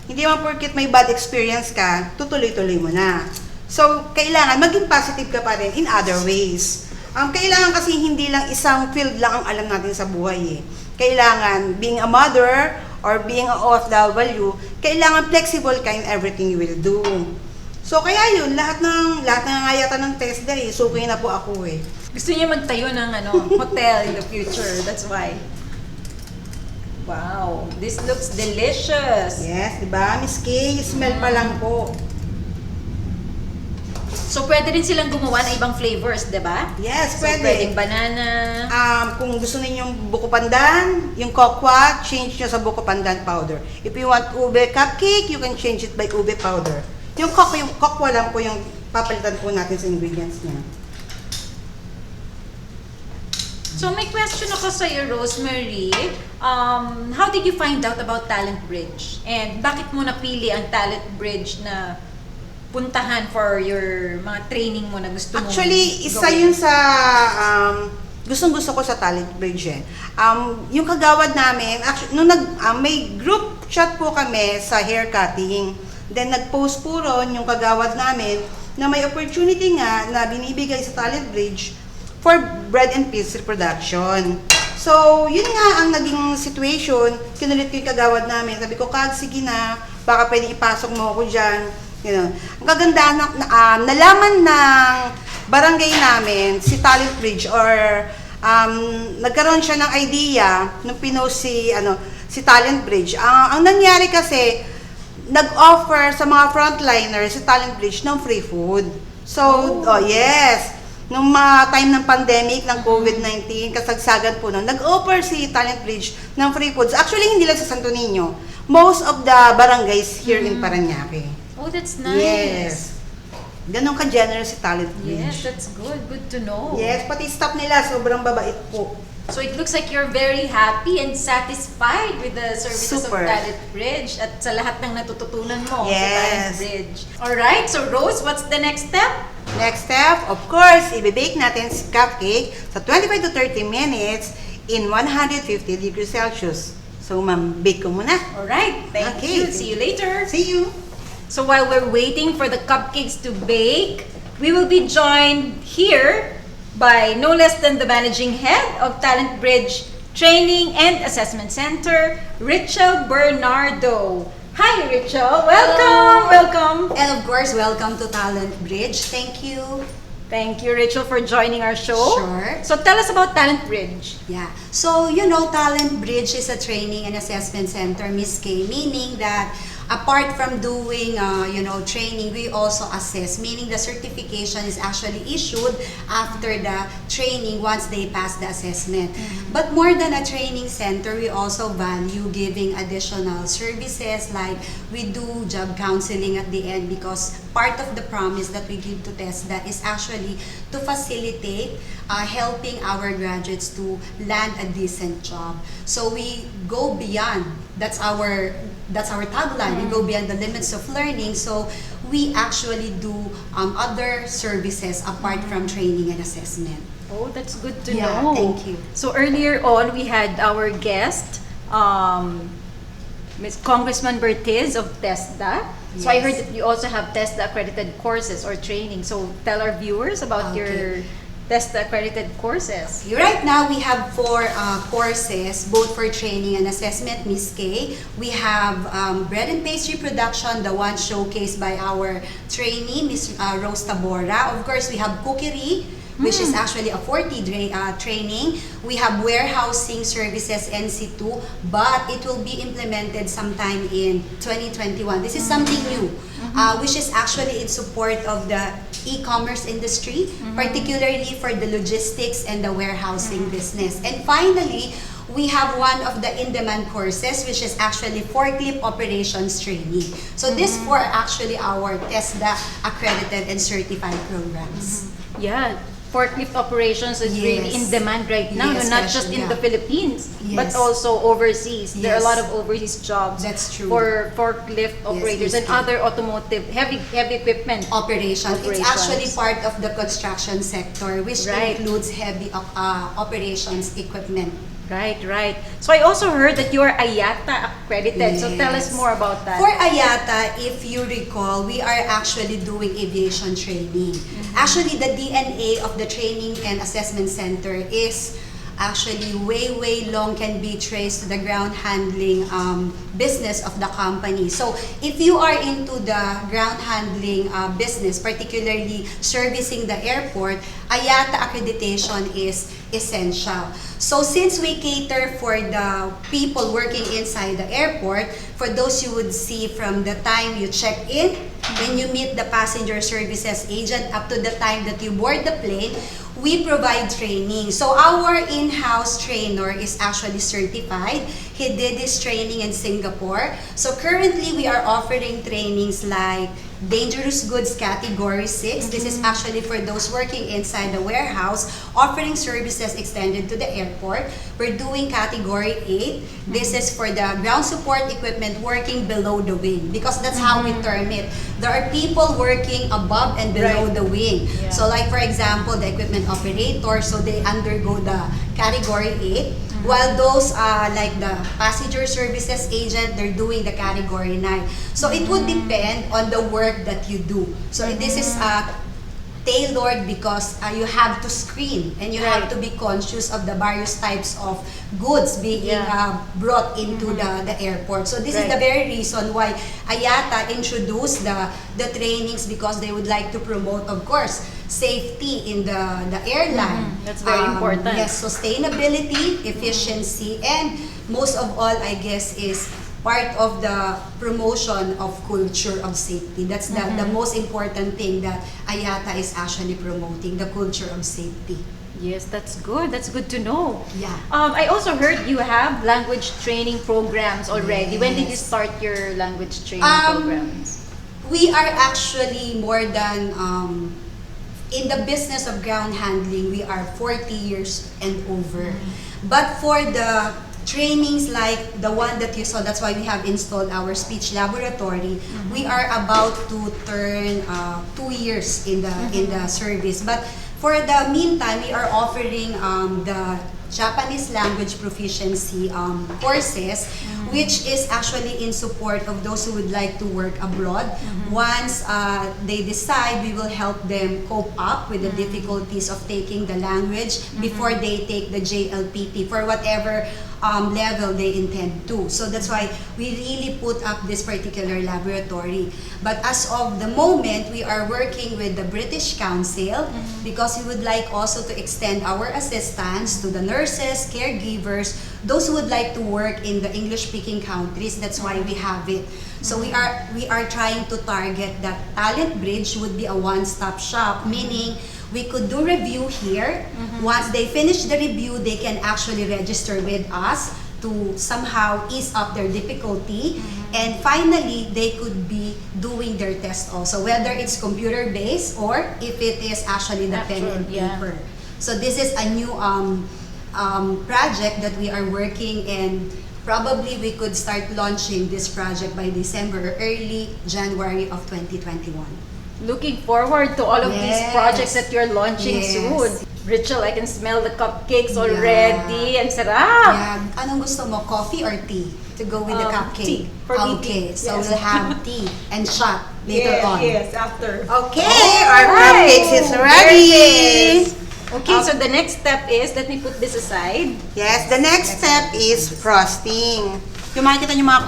hindi man porket may bad experience ka, tutuloy-tuloy mo na. So kailangan maging positive ka pa rin in other ways. Kailangan kasi hindi lang isang field lang ang alam natin sa buhay eh. Kailangan being a mother or being a OFW, kailangan flexible ka in everything you will do. So kaya yun, lahat na nga yata ng TESDA eh, suki na po ako eh. Gusto niya magtayo ng hotel in the future. That's why. Wow, this looks delicious. Yes, di ba? Miss Kay, smell pa lang po. So pwede rin silang gumawa ng ibang flavors, di ba? Yes, So pwede. pwedeng banana. Kung gusto ninyong buko pandan, yung kokwa, change nyo sa buko pandan powder. If you want ube cupcake, you can change it by ube powder. Yung kokwa lang po yung papalitan po natin sa ingredients niya. So may question ako sa iyo, Rosemary. How did you find out about Talent Bridge? And bakit mo napili ang Talent Bridge na puntahan for your mga training mo na gusto mo? Actually, isa gawin? yun sa gustong-gusto ko sa Talent Bridge eh. Yung kagawad namin, actually, nung may group chat po kami sa hair cutting. Then nag-post po ron yung kagawad namin na may opportunity nga na binibigay sa Talent Bridge for bread and peas reproduction. So, yun nga ang naging situation. Kinulit ko yung kagawad namin. Sabi ko, Kag, sige na, baka pwede ipasok mo ako dyan. Ang kagandahan, nalaman ng barangay namin, si Talent Bridge, or nagkaroon siya ng idea nung pinost si Talent Bridge. Ang nangyari kasi, nag-offer sa mga frontliners si Talent Bridge ng free food. So, yes, nung mga time ng pandemic, ng COVID-19, kasagsagan po nun, nag-offer si Talent Bridge ng free foods. Actually, hindi lang sa Santo Niño. Most of the barangays here in Parañaque. Oh, that's nice. Yes. Ganon ka-generous si Talent Bridge. Yes, that's good. Good to know. Yes, pati staff nila, sobrang babait po. So it looks like you're very happy and satisfied with the services Super. of Talent Bridge at sa lahat ng natututunan mo sa Yes. Talent Bridge. Alright, so Rose, what's the next step? Next step, of course, i-bake natin si cupcake sa 25 to 30 minutes in 150 degrees Celsius. So, ma'am, bake ko muna. Alright, thank Okay. you. See you later. See you! So while we're waiting for the cupcakes to bake, We will be joined here by no less than the Managing Head of Talent Bridge Training and Assessment Center, Ritchel Bernardo. Hi, Ritchel. Welcome, welcome. And of course, welcome to Talent Bridge. Thank you. Thank you, Ritchel, for joining our show. Sure. So tell us about Talent Bridge. Yeah. So, Talent Bridge is a training and assessment center, Miss K, meaning that apart from doing, training, we also assess, meaning the certification is actually issued after the training once they pass the assessment. But more than a training center, we also value giving additional services like we do job counseling at the end, because part of the promise that we give to TESDA is actually to facilitate helping our graduates to land a decent job. So we go beyond. That's our tagline. We go beyond the limits of learning. So we actually do other services apart from training and assessment. Oh, that's good to Yeah, know. thank you. So earlier on, we had our guest, Ms. Congressman Bertiz of TESDA. So I Yes. heard that you also have TESDA accredited courses or training. So tell our viewers about your Okay. TESDA accredited courses. Right now, we have 4 courses, both for training and assessment, Miss K. We have bread and pastry production, the one showcased by our trainee, Miss Rosemarie Tabora. Of course, we have cookery, which is actually a 40-day training. We have warehousing services, NC2, but it will be implemented sometime in 2021. This is something new, which is actually in support of the e-commerce industry, particularly for the logistics and the warehousing business. And finally, we have one of the in-demand courses, which is actually forklift operations training. So these 4 are actually our TESDA accredited and certified programs. Yeah, forklift operations is really Yes. in demand right now, Yes, not just in yeah. the Philippines, but Yes. also overseas. There are a Yes. lot of overseas jobs That's true. for forklift operators Yes, and yes. other automotive heavy equipment. Operations. It's Operations. actually part of the construction sector, which Right. includes heavy operations equipment. Right, right. So I also heard that you are IATA accredited. So tell us Yes. more about that. For IATA, if you recall, we are actually doing aviation training. Actually, the DNA of the Training and Assessment Center is actually way long, can be traced to the ground handling business of the company. So if you are into the ground handling business, particularly servicing the airport, IATA accreditation is essential. So since we cater for the people working inside the airport, for those you would see from the time you check in, when you meet the passenger services agent, up to the time that you board the plane, we provide training. So our in-house trainer is actually certified. He did his training in Singapore. So currently we are offering trainings like dangerous goods category 6. This is actually for those working inside the warehouse, offering services extended to the airport. We're doing category 8. This is for the ground support equipment working below the wing, because that's how we term it. There are people working above and below Right. the wing. Yeah. So like for example, the equipment operator, so they undergo the category 8. While those like the passenger services agent, they're doing the category 9. So it would depend on the work that you do. So this is tailored because you have to screen and you have to be conscious of the various types of goods being brought into the airport. So this is the very reason why IATA introduced the trainings, because they would like to promote, of course, safety in the airline. That's very important. Yes, sustainability, efficiency, and most of all, I guess, is part of the promotion of culture of safety. That's the most important thing that IATA is actually promoting, the culture of safety. Yes, that's good. That's good to know. Yeah. I also heard you have language training programs already. When did you Yes. start your language training programs? We are actually more than, in the business of ground handling, we are 40 years and over. But for the trainings like the one that you saw, that's why we have installed our speech laboratory. We are about to turn 2 years in the service. But for the meantime, we are offering the Japanese language proficiency courses, which is actually in support of those who would like to work abroad. Once they decide, we will help them cope up with the difficulties of taking the language before they take the JLPT for whatever level they intend to. So that's why we really put up this particular laboratory. But as of the moment, we are working with the British Council because we would like also to extend our assistance to the nurses, caregivers, those who would like to work in the English-speaking countries. That's why we have it. So we are trying to target that Talent Bridge would be a one-stop shop, meaning we could do review here. Once they finish the review, they can actually register with us to somehow ease up their difficulty. And finally, they could be doing their test also, whether it's computer-based or if it is actually the pen and paper. So this is a new project that we are working, and probably we could start launching this project by December or early January of 2021. Looking forward to all of these Yes. projects that you're launching Yes. soon. Ritchel, I can smell the cupcakes already. Ang sarap! Yeah. Anong gusto mo, coffee or tea to go with the cupcake? Tea. For me, Okay, tea. so Yes. we'll have tea and shot later on. Yes, after. Okay, our cupcakes is ready. Okay, so the next step is, let me put this aside. Yes, the next step is frosting. Yung makikita nyo mga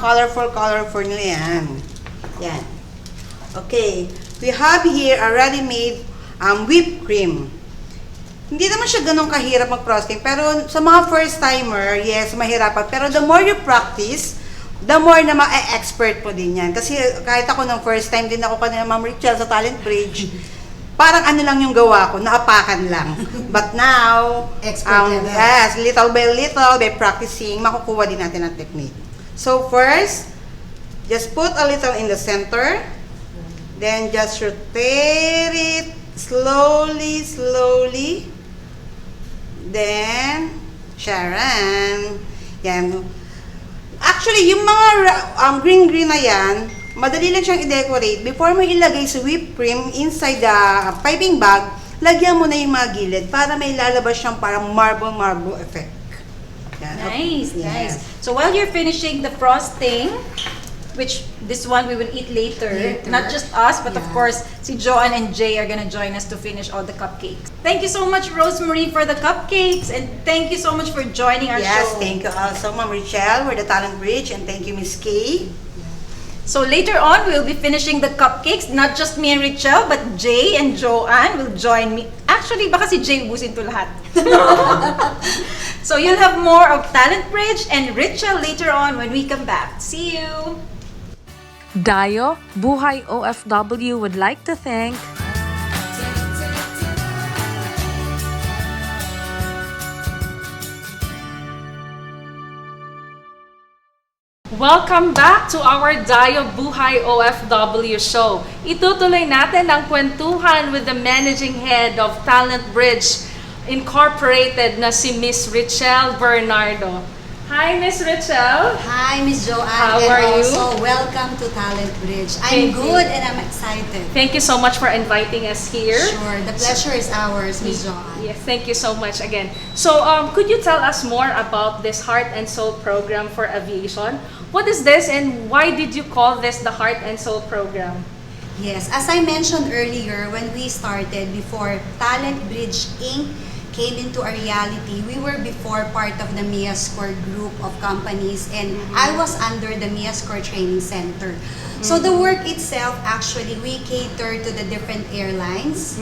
colorful nila yan. Yan. Okay, we have here a ready-made whipped cream. Hindi naman siya ganun kahirap mag-frosting, pero sa mga first-timer, yes, mahirapan. Pero the more you practice, the more na ma-expert po din yan. Kasi kahit ako nung first time din ako kanina Ma'am Ritchel sa Talent Bridge, parang ano lang yung gawa ko, naapakan lang. But now, Expert level. yes, little by practicing, makukuha din natin ang technique. So first, just put a little in the center, then just rotate it slowly. Then, Sharon, yan. Actually, yung mga green na yan, madali lang siyang i-decorate. Before mo ilagay sa whipped cream inside the piping bag, lagyan mo na yung mga gilid para may lalabas siyang parang marble effect. Yan. Nice, Yes. nice. So while you're finishing the frosting, which this one we will eat later. Not just us, but of course, si Joanne and Jay are gonna join us to finish all the cupcakes. Thank you so much, Rosemarie, for the cupcakes, and thank you so much for joining our Yes, show. thank you also, Ma'am Ritchel, for the Talent Bridge, and thank you, Miss Kay. So later on, we'll be finishing the cupcakes. Not just me and Ritchel, but Jay and Joanne will join me. Actually, baka si Jay ubusin to lahat. So you'll have more of Talent Bridge and Ritchel later on when we come back. See you! Dayo Buhay OFW would like to thank Welcome back to our Dayo Buhay OFW show. Itutuloy natin ang kwentuhan with the managing head of Talent Bridge Incorporated na si Miss Ritchel Bernardo. Hi, Miss Ritchel. Hi, Miss Joanne. How and are you? also, welcome to Talent Bridge. Thank I'm you. good and I'm excited. Thank you so much for inviting us here. Sure, the pleasure is ours, Miss Joanne. Yes, thank you so much again. So, could you tell us more about this Heart and Soul program for aviation? What is this and why did you call this the Heart and Soul program? Yes, as I mentioned earlier, when we started, before Talent Bridge Inc. came into a reality, we were before part of the MIASCOR group of companies, and I was under the MIASCOR Training Center. So the work itself, actually, we cater to the different airlines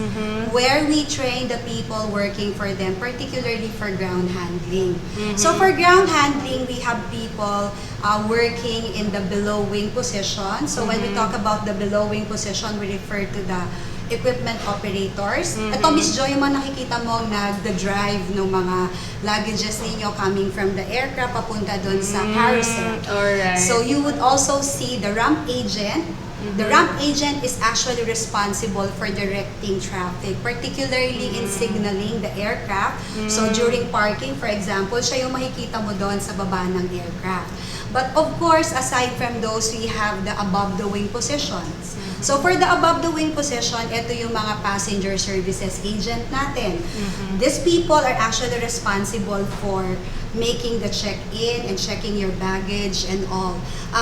where we train the people working for them, particularly for ground handling. So for ground handling, we have people working in the below wing position. So when we talk about the below wing position, we refer to the equipment operators. Ito, Miss Joy, yung mga nakikita mo nag-drive ng mga luggages ninyo coming from the aircraft papunta doon sa carousel. Alright. So you would also see the ramp agent. The ramp agent is actually responsible for directing traffic, particularly in signaling the aircraft. So during parking, for example, siya yung makikita mo doon sa baba ng aircraft. But of course, aside from those, we have the above the wing positions. So for the above the wing position, ito yung mga passenger services agent natin. These people are actually responsible for making the check-in and checking your baggage and all.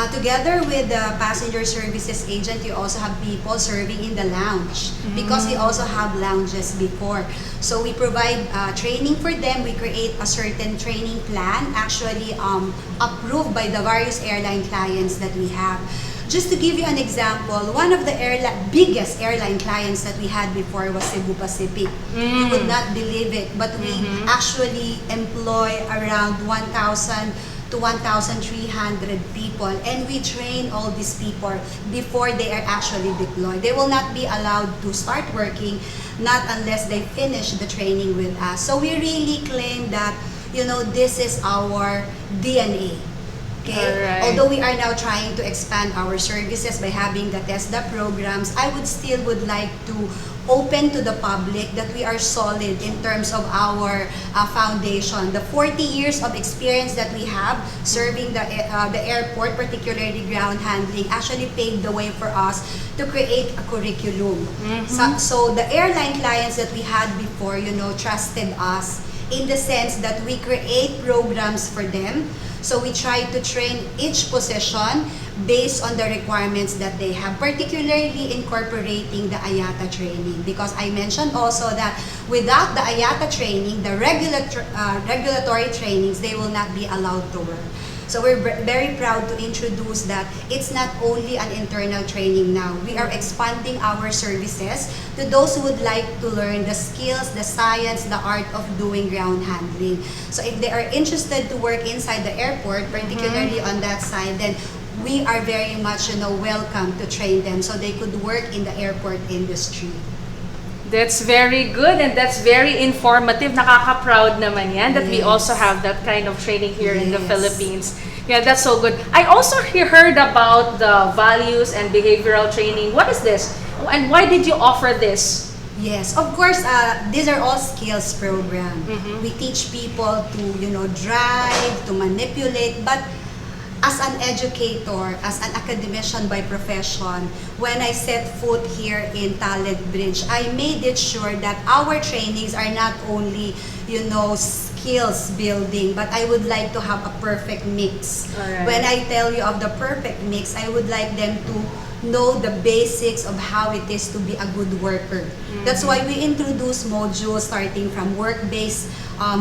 Together with the passenger services agent, you also have people serving in the lounge because we also have lounges before. So we provide training for them. We create a certain training plan, actually approved by the various airline clients that we have. Just to give you an example, one of the biggest airline clients that we had before was Cebu Pacific. You would not believe it, but we actually employ around 1,000 to 1,300 people, and we train all these people before they are actually deployed. They will not be allowed to start working not unless they finish the training with us. So we really claim that, this is our DNA. Okay? Alright. Although we are now trying to expand our services by having the TESDA programs, I would like to open to the public that we are solid in terms of our foundation. The 40 years of experience that we have serving the airport, particularly ground handling, actually paved the way for us to create a curriculum. So the airline clients that we had before, trusted us in the sense that we create programs for them. So we try to train each position based on the requirements that they have, particularly incorporating the IATA training. Because I mentioned also that without the IATA training, the regulatory trainings, they will not be allowed to work. So we're very proud to introduce that it's not only an internal training now. We are expanding our services to those who would like to learn the skills, the science, the art of doing ground handling. So if they are interested to work inside the airport, particularly on that side, then we are very much welcome to train them so they could work in the airport industry. That's very good and that's very informative. Nakaka-proud naman yan that we also have that kind of training here in the Philippines. Yeah, that's so good. I also heard about the values and behavioral training. What is this? And why did you offer this? Yes, of course, these are all skills program. We teach people to, drive, to manipulate, but as an educator, as an academician by profession, when I set foot here in Talent Bridge, I made it sure that our trainings are not only, skills building, but I would like to have a perfect mix. Alright. When I tell you of the perfect mix, I would like them to know the basics of how it is to be a good worker. That's why we introduce modules starting from work-based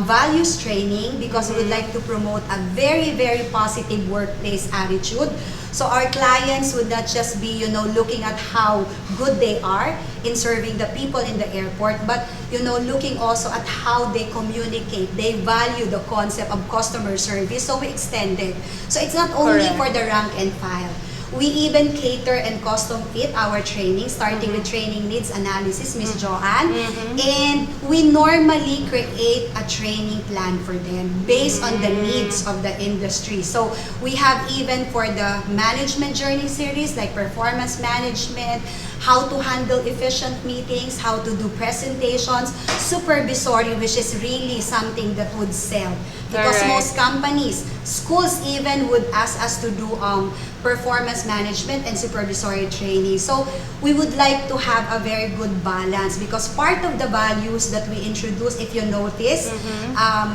values training, because we would like to promote a very, very positive workplace attitude. So our clients would not just be, looking at how good they are in serving the people in the airport, but, looking also at how they communicate. They value the concept of customer service, so we extend it. So it's not only for the rank and file. We even cater and custom fit our training, starting with training needs analysis, Miss Joanne. And we normally create a training plan for them based on the needs of the industry. So we have even for the management journey series, like performance management, how to handle efficient meetings, how to do presentations, supervisory, which is really something that would sell. Because most companies, schools even would ask us to do performance management and supervisory training. So we would like to have a very good balance, because part of the values that we introduce, if you notice,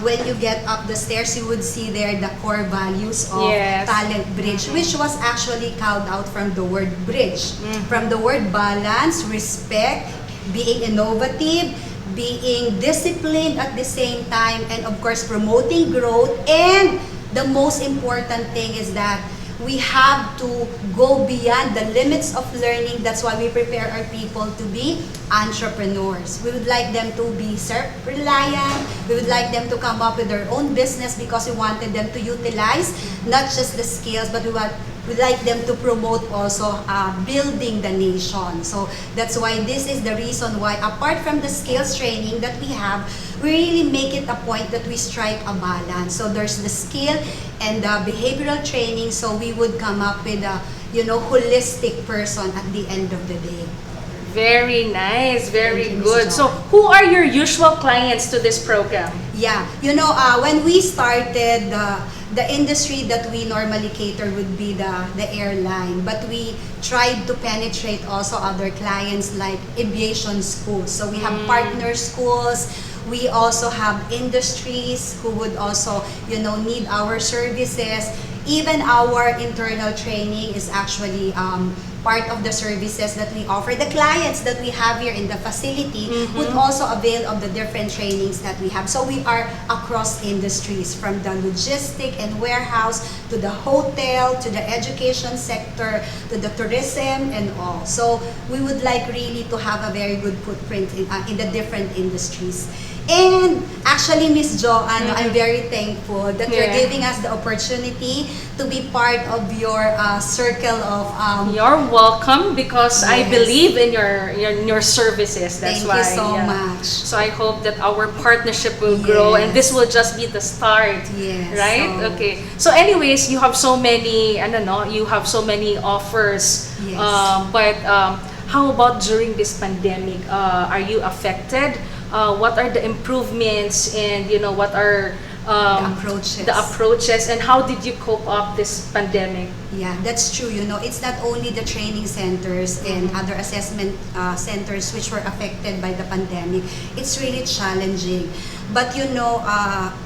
when you get up the stairs, you would see there the core values of Talent Bridge, which was actually called out from the word bridge. From the word balance, respect, being innovative, being disciplined at the same time, and of course promoting growth. And the most important thing is that we have to go beyond the limits of learning. That's why we prepare our people to be entrepreneurs. We would like them to be self-reliant. We would like them to come up with their own business, because we wanted them to utilize not just the skills, but we'd like them to promote also building the nation. So that's why this is the reason why, apart from the skills training that we have, we really make it a point that we strike a balance. So there's the skill and the behavioral training, so we would come up with a holistic person at the end of the day. Very nice, very Thank you, good. Ms. So who are your usual clients to this program? Yeah, when we started the industry that we normally cater would be the airline, but we tried to penetrate also other clients like aviation schools. So we have partner schools. We also have industries who would also, need our services. Even our internal training is actually part of the services that we offer. The clients that we have here in the facility would also avail of the different trainings that we have. So we are across industries, from the logistic and warehouse to the hotel, to the education sector, to the tourism and all. So we would like really to have a very good footprint in the different industries. And actually, Miss Joanne, I'm very thankful that you're giving us the opportunity to be part of your circle of. You're welcome, because I Yes. believe in your services. That's Thank you why. so much. So I hope that our partnership will grow, and this will just be the start. Yes, Right? so- Okay. So anyways, you have so many, you have so many offers. Yes. But how about during this pandemic? Are you affected? What are the improvements, and what are The approaches. and how did you cope up this pandemic? Yeah, that's true. It's not only the training centers and other assessment centers which were affected by the pandemic. It's really challenging. But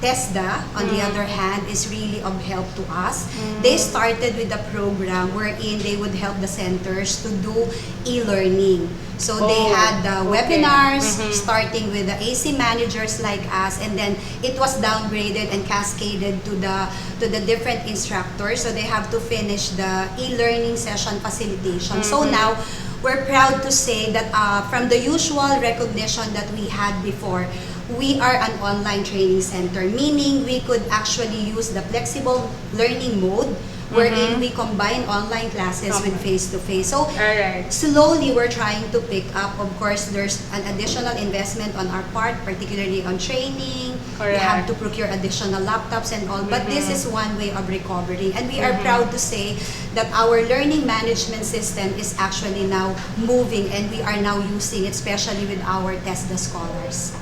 TESDA, on the other hand, is really of help to us. They started with a program wherein they would help the centers to do e-learning. So they had the webinars, starting with the AC managers like us, and then it was downgraded and cascaded to the different instructors. So they have to finish the e-learning session facilitation. So now, we're proud to say that from the usual recognition that we had before, we are an online training center, meaning we could actually use the flexible learning mode wherein we combine online classes with face-to-face. So Alright. slowly we're trying to pick up. Of course, there's an additional investment on our part, particularly on training. We have to procure additional laptops and all. But this is one way of recovery. And we are proud to say that our learning management system is actually now moving, and we are now using it, especially with our TESDA scholars.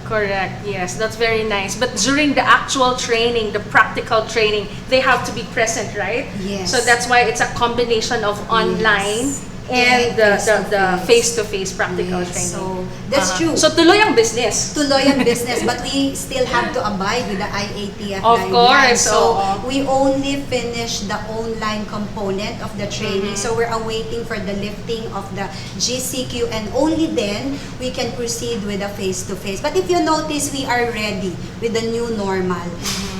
Correct. Yes, that's very nice. But during the actual training, the practical training, they have to be present, right? Yes. So that's why it's a combination of online and the face-to-face practical Yes, training. so that's true. So tuloy ang business. Tuloy ang business, but we still have to abide with the IATF Of guidelines. course, So oo. we only finished the online component of the training. So we're awaiting for the lifting of the GCQ, and only then we can proceed with the face-to-face. But if you notice, we are ready with the new normal.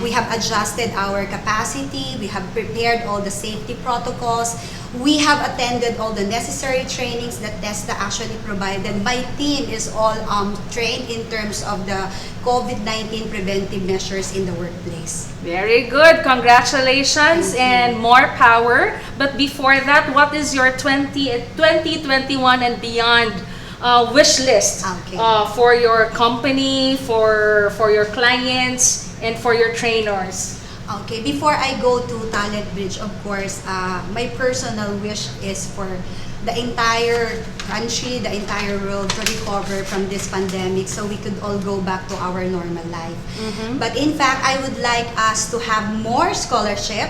We have adjusted our capacity. We have prepared all the safety protocols. We have attended all the necessary trainings that TESDA actually provided. My team is all trained in terms of the COVID-19 preventive measures in the workplace. Very good. Congratulations and more power. But before that, what is your 2021 and beyond wish list Okay. for your company, for your clients, and for your trainers? Okay, before I go to Talent Bridge, of course, my personal wish is for the entire country, the entire world to recover from this pandemic so we could all go back to our normal life. But in fact, I would like us to have more scholarship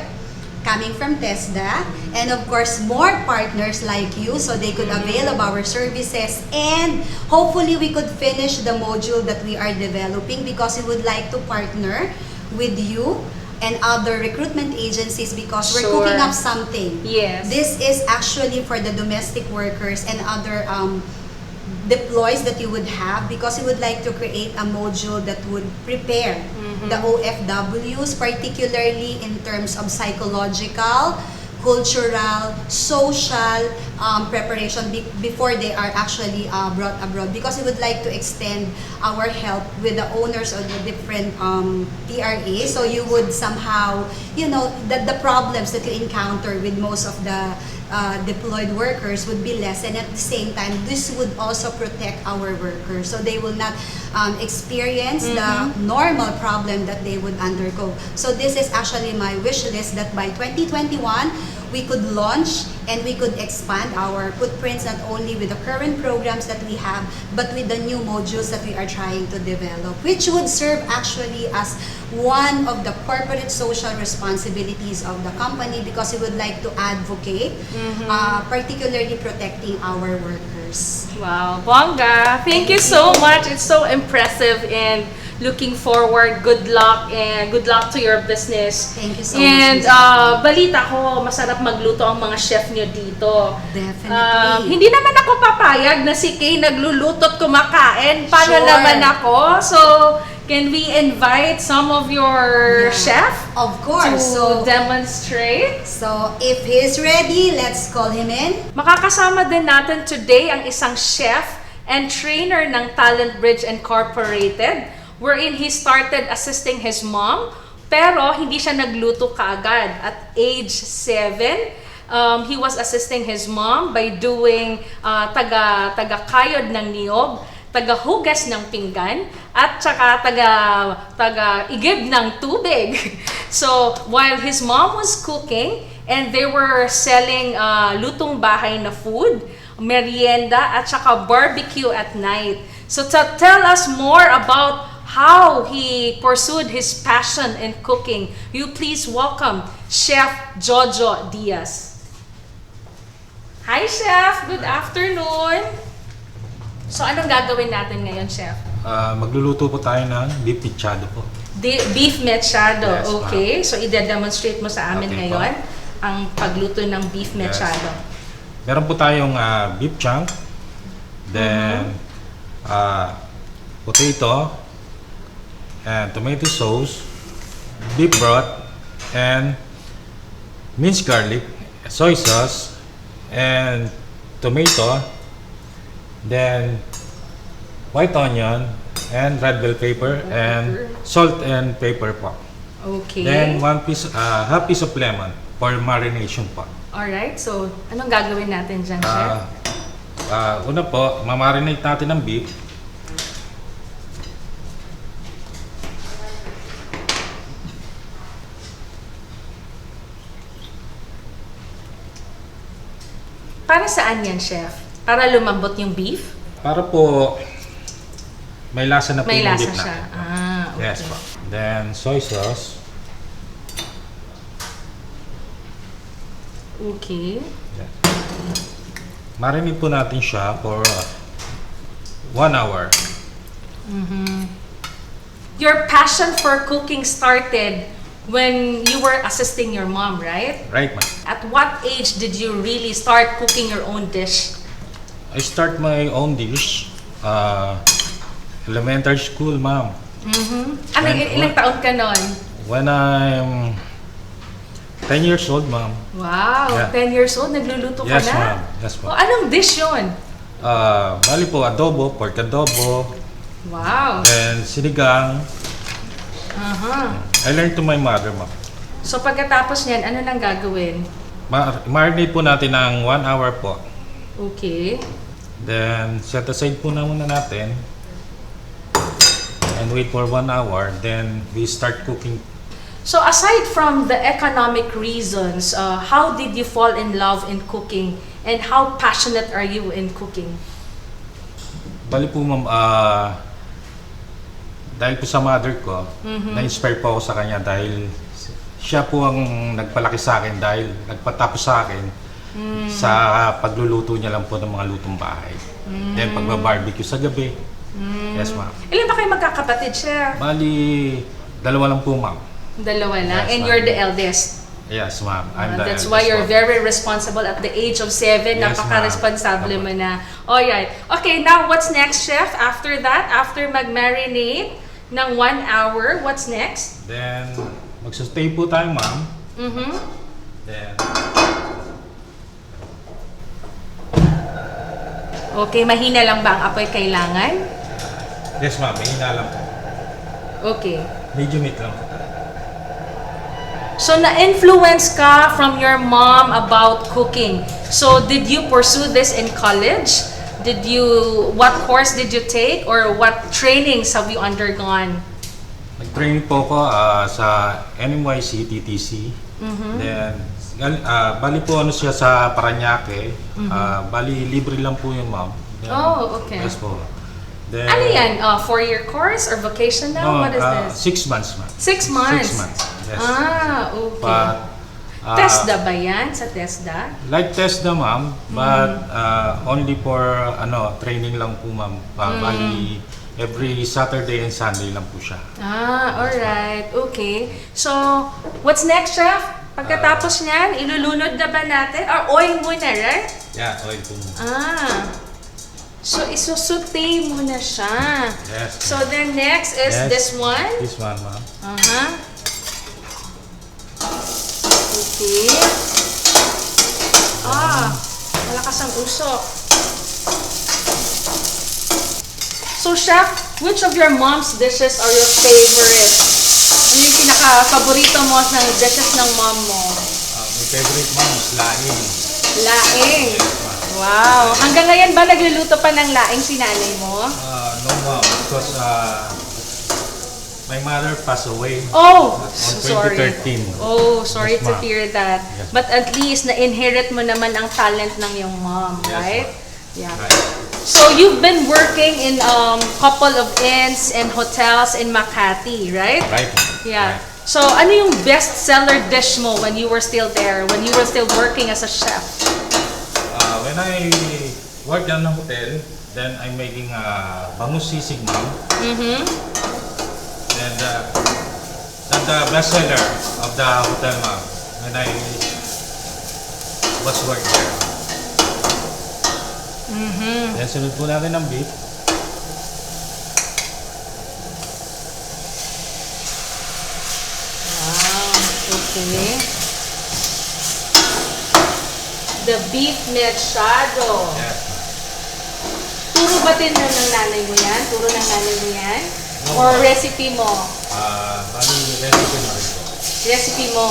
coming from TESDA, and of course more partners like you so they could avail of our services, and hopefully we could finish the module that we are developing, because we would like to partner with you and other recruitment agencies, because we're Sure. cooking up something. Yes. This is actually for the domestic workers and other deploys that you would have, because we would like to create a module that would prepare the OFWs, particularly in terms of psychological, cultural, social preparation before they are actually brought abroad, because we would like to extend our help with the owners of the different PRAs, so you would somehow, that the problems that you encounter with most of the deployed workers would be less, and at the same time this would also protect our workers, so they will not experience the normal problem that they would undergo. So this is actually my wish list that by 2021, we could launch and we could expand our footprints not only with the current programs that we have, but with the new modules that we are trying to develop, which would serve actually as one of the corporate social responsibilities of the company, because we would like to advocate, particularly protecting our workers. Wow, bongga! Thank you so much. It's so impressive and looking forward. Good luck and good luck to your business. Thank you so and, much. And balita ko, masarap magluto ang mga chef nyo dito. Definitely. Hindi naman ako papayag na si Kay nagluluto at kumakain. Paano Sure. naman ako? So, can we invite some of your chef Of course. to demonstrate? So if he's ready, let's call him in. Makakasama din natin today ang isang chef and trainer ng Talent Bridge Incorporated, wherein he started assisting his mom, pero hindi siya nagluto kaagad. At age 7, he was assisting his mom by doing taga-kayod ng niyog, taga-hugas ng pinggan, at saka taga-igib ng tubig. So, while his mom was cooking, and they were selling lutong bahay na food, merienda, at saka barbecue at night. So, tell us more about how he pursued his passion in cooking. You please welcome Chef Jojo Diaz. Hi, Chef! Good afternoon! So, anong gagawin natin ngayon, Chef? Magluluto po tayo ng beef pichado po. Beef mechado. Yes, Okay. So, i-demonstrate mo sa amin Okay, ngayon ang pagluto ng beef mechado. Meron po tayong beef chunk, then potato, and tomato sauce, beef broth, and minced garlic, soy sauce, and tomato, then white onion, and red bell pepper, and salt and pepper po. Okay. Then half piece of lemon for marination po. Alright. So, anong gagawin natin dyan, Chef? Una po, mamarinate natin ng beef. Para saan yan, Chef? Para lumambot yung beef? Para po may lasa na po May yung lasa beef siya. natin. Okay. Yes po. Then soy sauce. Okay. Yes. Marinate po natin siya for 1 hour. Your passion for cooking started when you were assisting your mom, right? Right, ma'am. At what age did you really start cooking your own dish? I start my own dish. Elementary school, ma'am. Ilang taon ka nun? When I'm 10 years old, ma'am. Wow, Yeah. 10 years old, nagluluto ka Yes, na? ma'am. Yes, O, ma'am. anong dish yun? Bali po, adobo, pork adobo, Wow. then sinigang. I learned to my mother, ma'am. So pagkatapos niyan, ano nang gagawin? Marinate po natin ng 1 hour po. Okay. Then, set aside po na muna natin. And wait for 1 hour. Then, we start cooking. So aside from the economic reasons, how did you fall in love in cooking? And how passionate are you in cooking? Bali po, ma'am, dahil po sa mother ko, na-inspire po ako sa kanya dahil siya po ang nagpalaki sa akin dahil nagpatapos sa akin sa pagluluto niya lang po ng mga lutong bahay. Then, pagba-barbecue sa gabi. Yes, ma'am. Ilan ba kayo magkakapatid, Chef? Bali, 2 lang po, ma'am. Dalawa lang. Yes, and ma'am. you're the eldest. Yes, ma'am. I'm the That's eldest why you're po. very responsible at the age of 7. Yes, Napaka-responsable ma'am. mo na. Alright. Okay, now what's next, Chef? After that, after mag-marinate ng 1 hour, what's next? Then, magsustay po tayo, ma'am. Then, Okay, mahina lang ba ang apoy kailangan? yes, ma'am. Mahina lang po. Okay. Medium heat lang po. So, na-influence ka from your mom about cooking. So, did you pursue this in college? What course did you take or what trainings have you undergone? Nag-training po ako sa NYC, TTC. Then, bali po ano siya sa Parañaque. Bali, libre lang po yun, ma'am. Then, Oh, okay. Yes po. Then, Ano yan? 4-year course or vocational? no, What is this? 6 months, ma'am. 6 months? 6 months, yes. Okay. But, TESDA ba yan? Sa TESDA? like TESDA, ma'am, but only for training lang po, ma'am. Bali, every Saturday and Sunday lang po siya. Alright. Okay. So, what's next, Chef? Pagkatapos niyan, ilulunod na ba natin? Or oil muna, right? Yeah, oil po. So, isusute muna siya. Yes. So, then next is Yes. this one. This one, ma'am. Okay. Malakas ang usok. So, Chef, which of your mom's dishes are your favorite? Ano yung pinaka-paborito mo ng dishes ng mom mo? My favorite, ma'am, is laing. Laing. Yes, ma'am. Wow. Hanggang ngayon ba nagluluto pa ng laing si nanay mo? No, ma'am, because my mother passed away Oh, on sorry. 2013. Oh, sorry Yes, to ma'am. hear that. Yes. But at least na-inherit mo naman ang talent ng iyong mom, Yes, right? ma'am. Yeah. Right. So you've been working in couple of inns and hotels in Makati, right? Right. Yeah. Right. So ano yung best seller dish mo when you were still there, when you were still working as a chef? When I worked in a hotel, then I'm making bangus sisig, ma'am. And that's the best seller of the hotel, ma'am, when I was working there. Then sunod po natin ang beef. Okay. The beef mechado. Yes. Turo ba din ng nanay mo yan? Turo ng nanay mo yan? Or recipe mo? Bali, recipe na rin po. Recipe mo?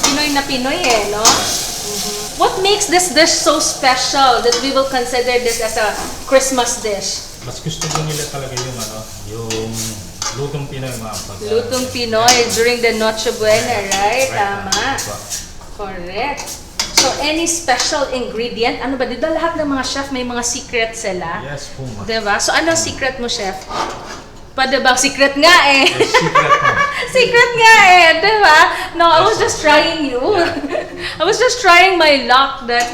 Pinoy na Pinoy eh, no? What makes this dish so special that we will consider this as a Christmas dish? Mas gusto ko nila talaga yung lutong Pinoy, ma'am. Lutong Pinoy during the Noche Buena, right? Tama. Ma'am. Correct. So, any special ingredient? Ano ba? Di ba lahat ng mga chef may mga secret sila? Yes po, ma'am. Diba? So, ano secret mo, chef? Pwede ba? Secret nga eh. Yes, secret, ma'am. Secret nga eh. Diba? No, I was just trying you. I was just trying my luck that,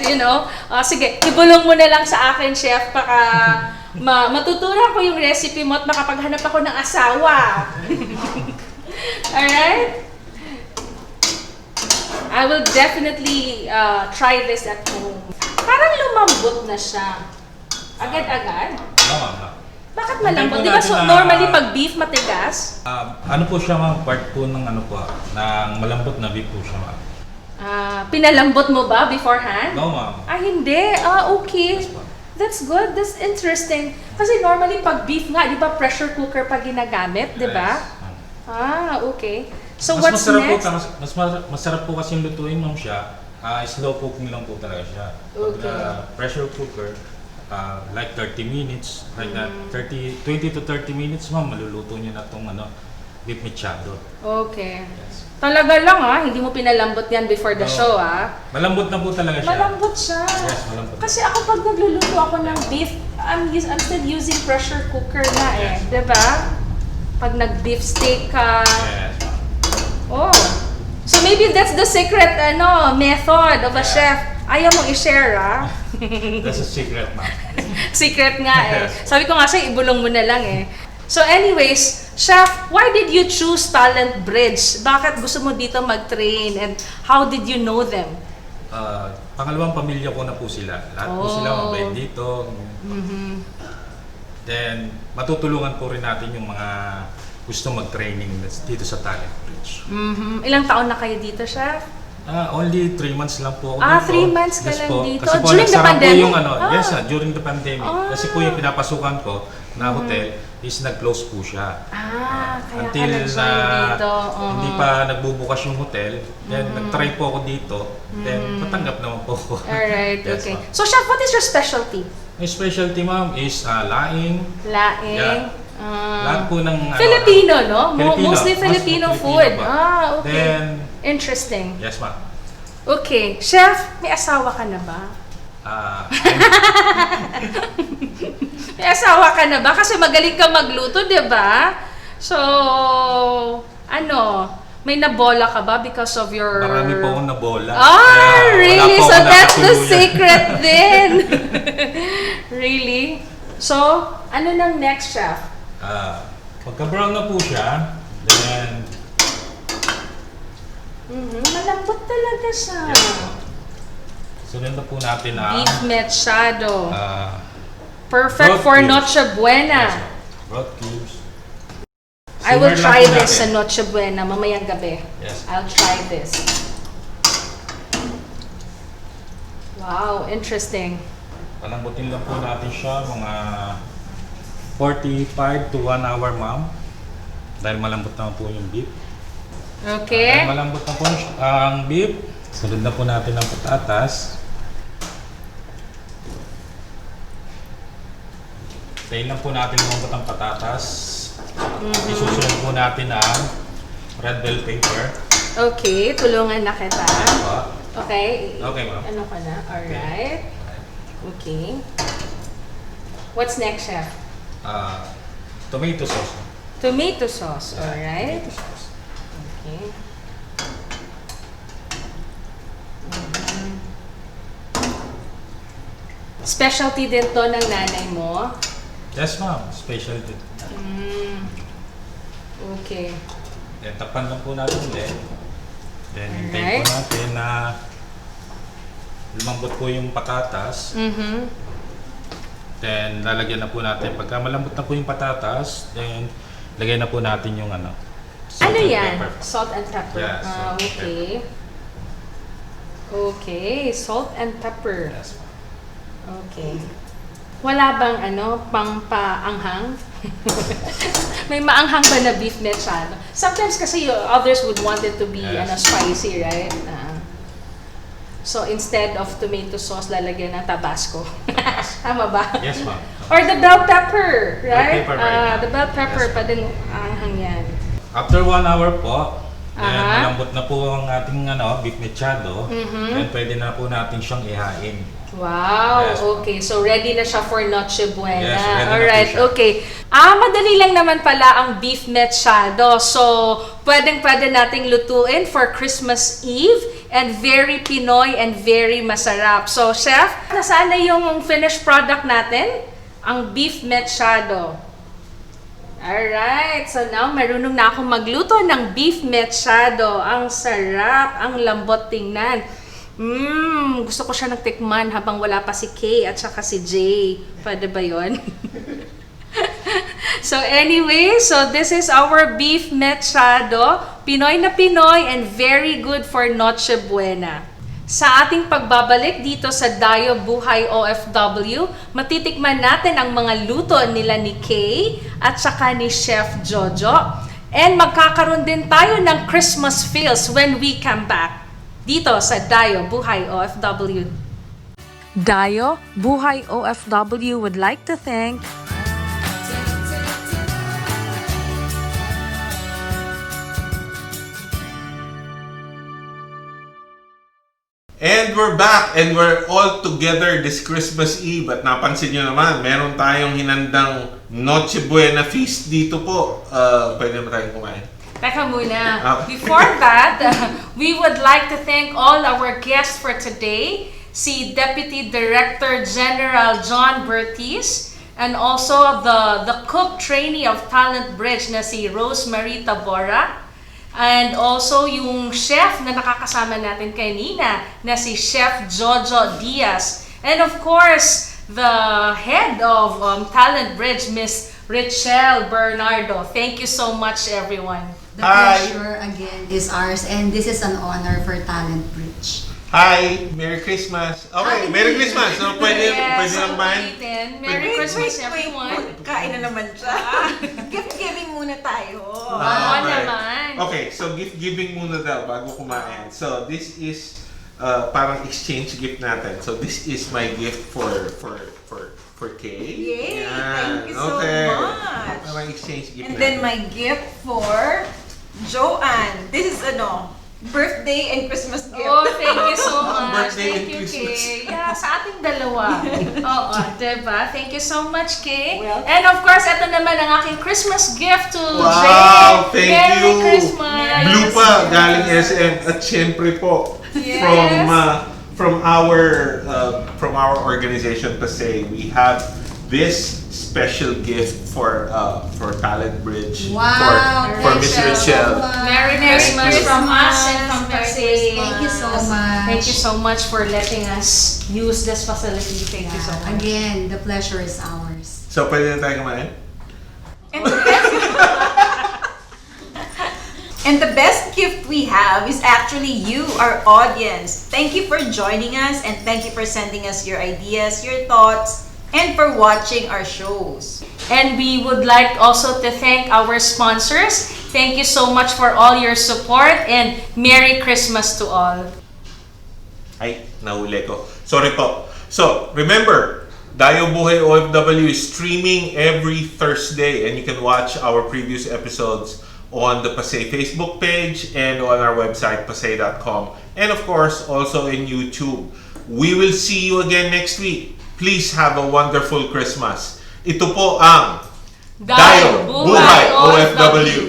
sige, ibulong mo na lang sa akin, chef, baka matutunan ko yung recipe mo at makapaghanap ako ng asawa. Alright? I will definitely try this at home. Parang lumambot na siya. Agad-agad? No, ma'am. No. Bakit malambot? Di ba so, natin normally pag beef matigas? Ano po siya, ma'am? Part po ng ng malambot na beef po siya, ma'am. Pinalambot mo ba beforehand? No, ma'am. Hindi. Okay. That's good. That's interesting. Kasi normally pag beef nga, di ba pressure cooker pa ginagamit, di ba? Yes, Okay. So mas what's masarap next? masarap po kasi lutuin, ma'am, siya. Slow cooking lang po talaga siya. Okay. Pressure cooker, like 30 minutes, like that. 20 to 30 minutes, ma'am, maluluto niyo na itong beef mechado. Okay. Yes. Talaga lang hindi mo pinalambot yan before the show Malambot na po talaga siya. Malambot siya. Yes, malambot. Kasi ako pag nagluluto ako ng beef, I'm still using pressure cooker na Yes. Diba? Pag nag-beef steak ka. Yes, ma'am. Oh. So maybe that's the secret method of a chef. Ayaw mong i-share That's a secret, ma'am. Secret nga Yes. Sabi ko nga siya, ibulong mo na lang So anyways, Chef, why did you choose Talent Bridge? Bakit gusto mo dito mag-train and how did you know them? Pangalawang pamilya ko na po sila. Lahat po sila mabait dito. Then, matutulungan po rin natin yung mga gusto mag-training dito sa Talent Bridge. Ilang taon na kayo dito, Chef? Only 3 months lang po ako Ah, dito. 3 months ka Yes lang po. dito? Kasi po, During the nagsara po pandemic? yung Ah. yes, during the pandemic. Kasi po yung pinapasukan ko na hotel is nag-close po siya. Kaya ka Until nag-join dito. hindi pa nagbubukas yung hotel, then nag-try po ako dito, then natanggap naman po ako. Alright, Yes, okay. ma'am. So, chef, what is your specialty? My specialty, ma'am, is laing. Laing. Yeah. Lahat po ng Filipino, no? Filipino. Mostly Mas Filipino Filipino food. pa. Okay. Then, Interesting. yes, ma'am. Okay. Chef, may asawa ka na ba? May asawa ka na ba? Kasi magaling ka magluto, di ba? So, may nabola ka ba because of your... Marami po akong nabola. Ah, Kaya really? wala po So, akong that's the nakatuluyan. secret then. Really? So, ano nang next, chef? Pagka-brown na po siya, then... Malambot talaga siya. Sunod na po natin ang... Beef mechado. Perfect broth for cubes. Noche Buena. Yes, broth cubes. I will Simmer lang try po this sa natin. Noche Buena mamayang gabi. Yes. I'll try this. Wow, interesting. Palambutin lang po natin siya mga 45 to 1 hour, ma'am. Dahil malambot na po yung beef. Okay. Dahil malambot na po ang beef, sunod na po natin ang patatas. Tayin lang po natin lumambot ang patatas. Isusunod po natin ang red bell pepper. Okay, tulungan na kita. Apo. Okay. Okay, ma'am. Ano ka na? Alright. Okay. What's next, chef? Tomato sauce. Tomato sauce. Alright. Tomato sauce. Okay. Specialty din to ng nanay mo? Yes, ma'am. Specialty. Okay. Then, takpan lang po natin ulit. Then, hintayin Alright. po natin na lumambot po yung patatas. Then, lalagyan na po natin. Pagka malambot na po yung patatas, then, lagay na po natin yung salt Ano and yan? pepper. Salt and pepper. Yeah, salt and Okay. Okay, salt and pepper. Yes, ma'am. Okay. Wala bang pang paanghang? May maanghang ba na beef mechado? Sometimes kasi others would want it to be Yes. spicy, right? So instead of tomato sauce, lalagyan ng Tabasco. Tama ba? Yes, ma'am. Or the bell pepper, right? pepper, right. The bell pepper Yes, pa din anghang yan. After 1 hour po, then Aha. malambot na po ang ating beef mechado, then pwede na po natin siyang ihain. Wow, Yes. okay. So ready na siya for Noche Buena. Yes, ready na Alright, po siya. okay. Madali lang naman pala ang beef mechado. So, pwedeng-pwede nating lutuin for Christmas Eve and very Pinoy and very masarap. So, chef, nasaan na yung finished product natin? Ang beef mechado. Alright, so now marunong na akong magluto ng beef mechado. Ang sarap, ang lambot tingnan. Gusto ko siya nagtikman habang wala pa si Kay at saka si Jay. Pwede ba yun? So anyway, so this is our beef mechado. Pinoy na Pinoy and very good for Noche Buena. Sa ating pagbabalik dito sa Dayo Buhay OFW, matitikman natin ang mga luto nila ni Kay at saka ni Chef Jojo. And magkakaroon din tayo ng Christmas feels when we come back dito sa Dayo Buhay OFW. Dayo Buhay OFW would like to thank And we're back and we're all together this Christmas Eve. At napansin nyo naman, meron tayong hinandang Noche Buena feast dito po. Pwede naman tayong kumain. Teka muna. Okay. Before that, we would like to thank all our guests for today. Si Deputy Director General John Bertiz and also the cook trainee of Talent Bridge na si Rosemarie Tabora. And also yung chef na nakakasama natin kanina na si Chef Jojo Diaz. And of course, the head of Talent Bridge, Miss Ritchel Bernardo. Thank you so much, everyone. The Hi. pleasure again is ours, and this is an honor for Talent Bridge. Hi! Merry Christmas! Okay, Merry Christmas! So, pwede naman. Merry Christmas, everyone. Kain na naman siya. Gift-giving muna tayo. Oo naman. Okay, so gift-giving muna daw bago kumain. So, this is parang exchange gift natin. So, this is my gift for Kay. Yay! Yan. Thank you so much. Parang exchange gift And natin. then my gift for Joanne. This is birthday and Christmas gift. Oh, thank you so much. Birthday Thank and you, Christmas. Kay. Yeah, sa ating dalawa. Oo, diba? Thank you so much, Kay. Welcome. And of course, ito naman ang aking Christmas gift to Wow! Jay. Thank Merry you! Christmas! Blue pa, galing SM. At syempre po, Yes. from our organization PASEI, we have this special gift for Talent Bridge Wow, for Miss Rachel. Ritchel. Merry Christmas from us and from PASEI. Thank you so much. Thank you so much for letting us use this facility. Thank you so much. Again, the pleasure is ours. So, pwede na tayo kumain? And the best gift we have is actually you, our audience. Thank you for joining us, and thank you for sending us your ideas, your thoughts, and for watching our shows. And we would like also to thank our sponsors. Thank you so much for all your support, and Merry Christmas to all. Ay, nahuli ko. Sorry po. So, remember, Dayo Buhay OFW is streaming every Thursday, and you can watch our previous episodes on the PASEI Facebook page and on our website, pasei.com. And of course, also in YouTube. We will see you again next week. Please have a wonderful Christmas. Ito po ang Dayo Buhay OFW.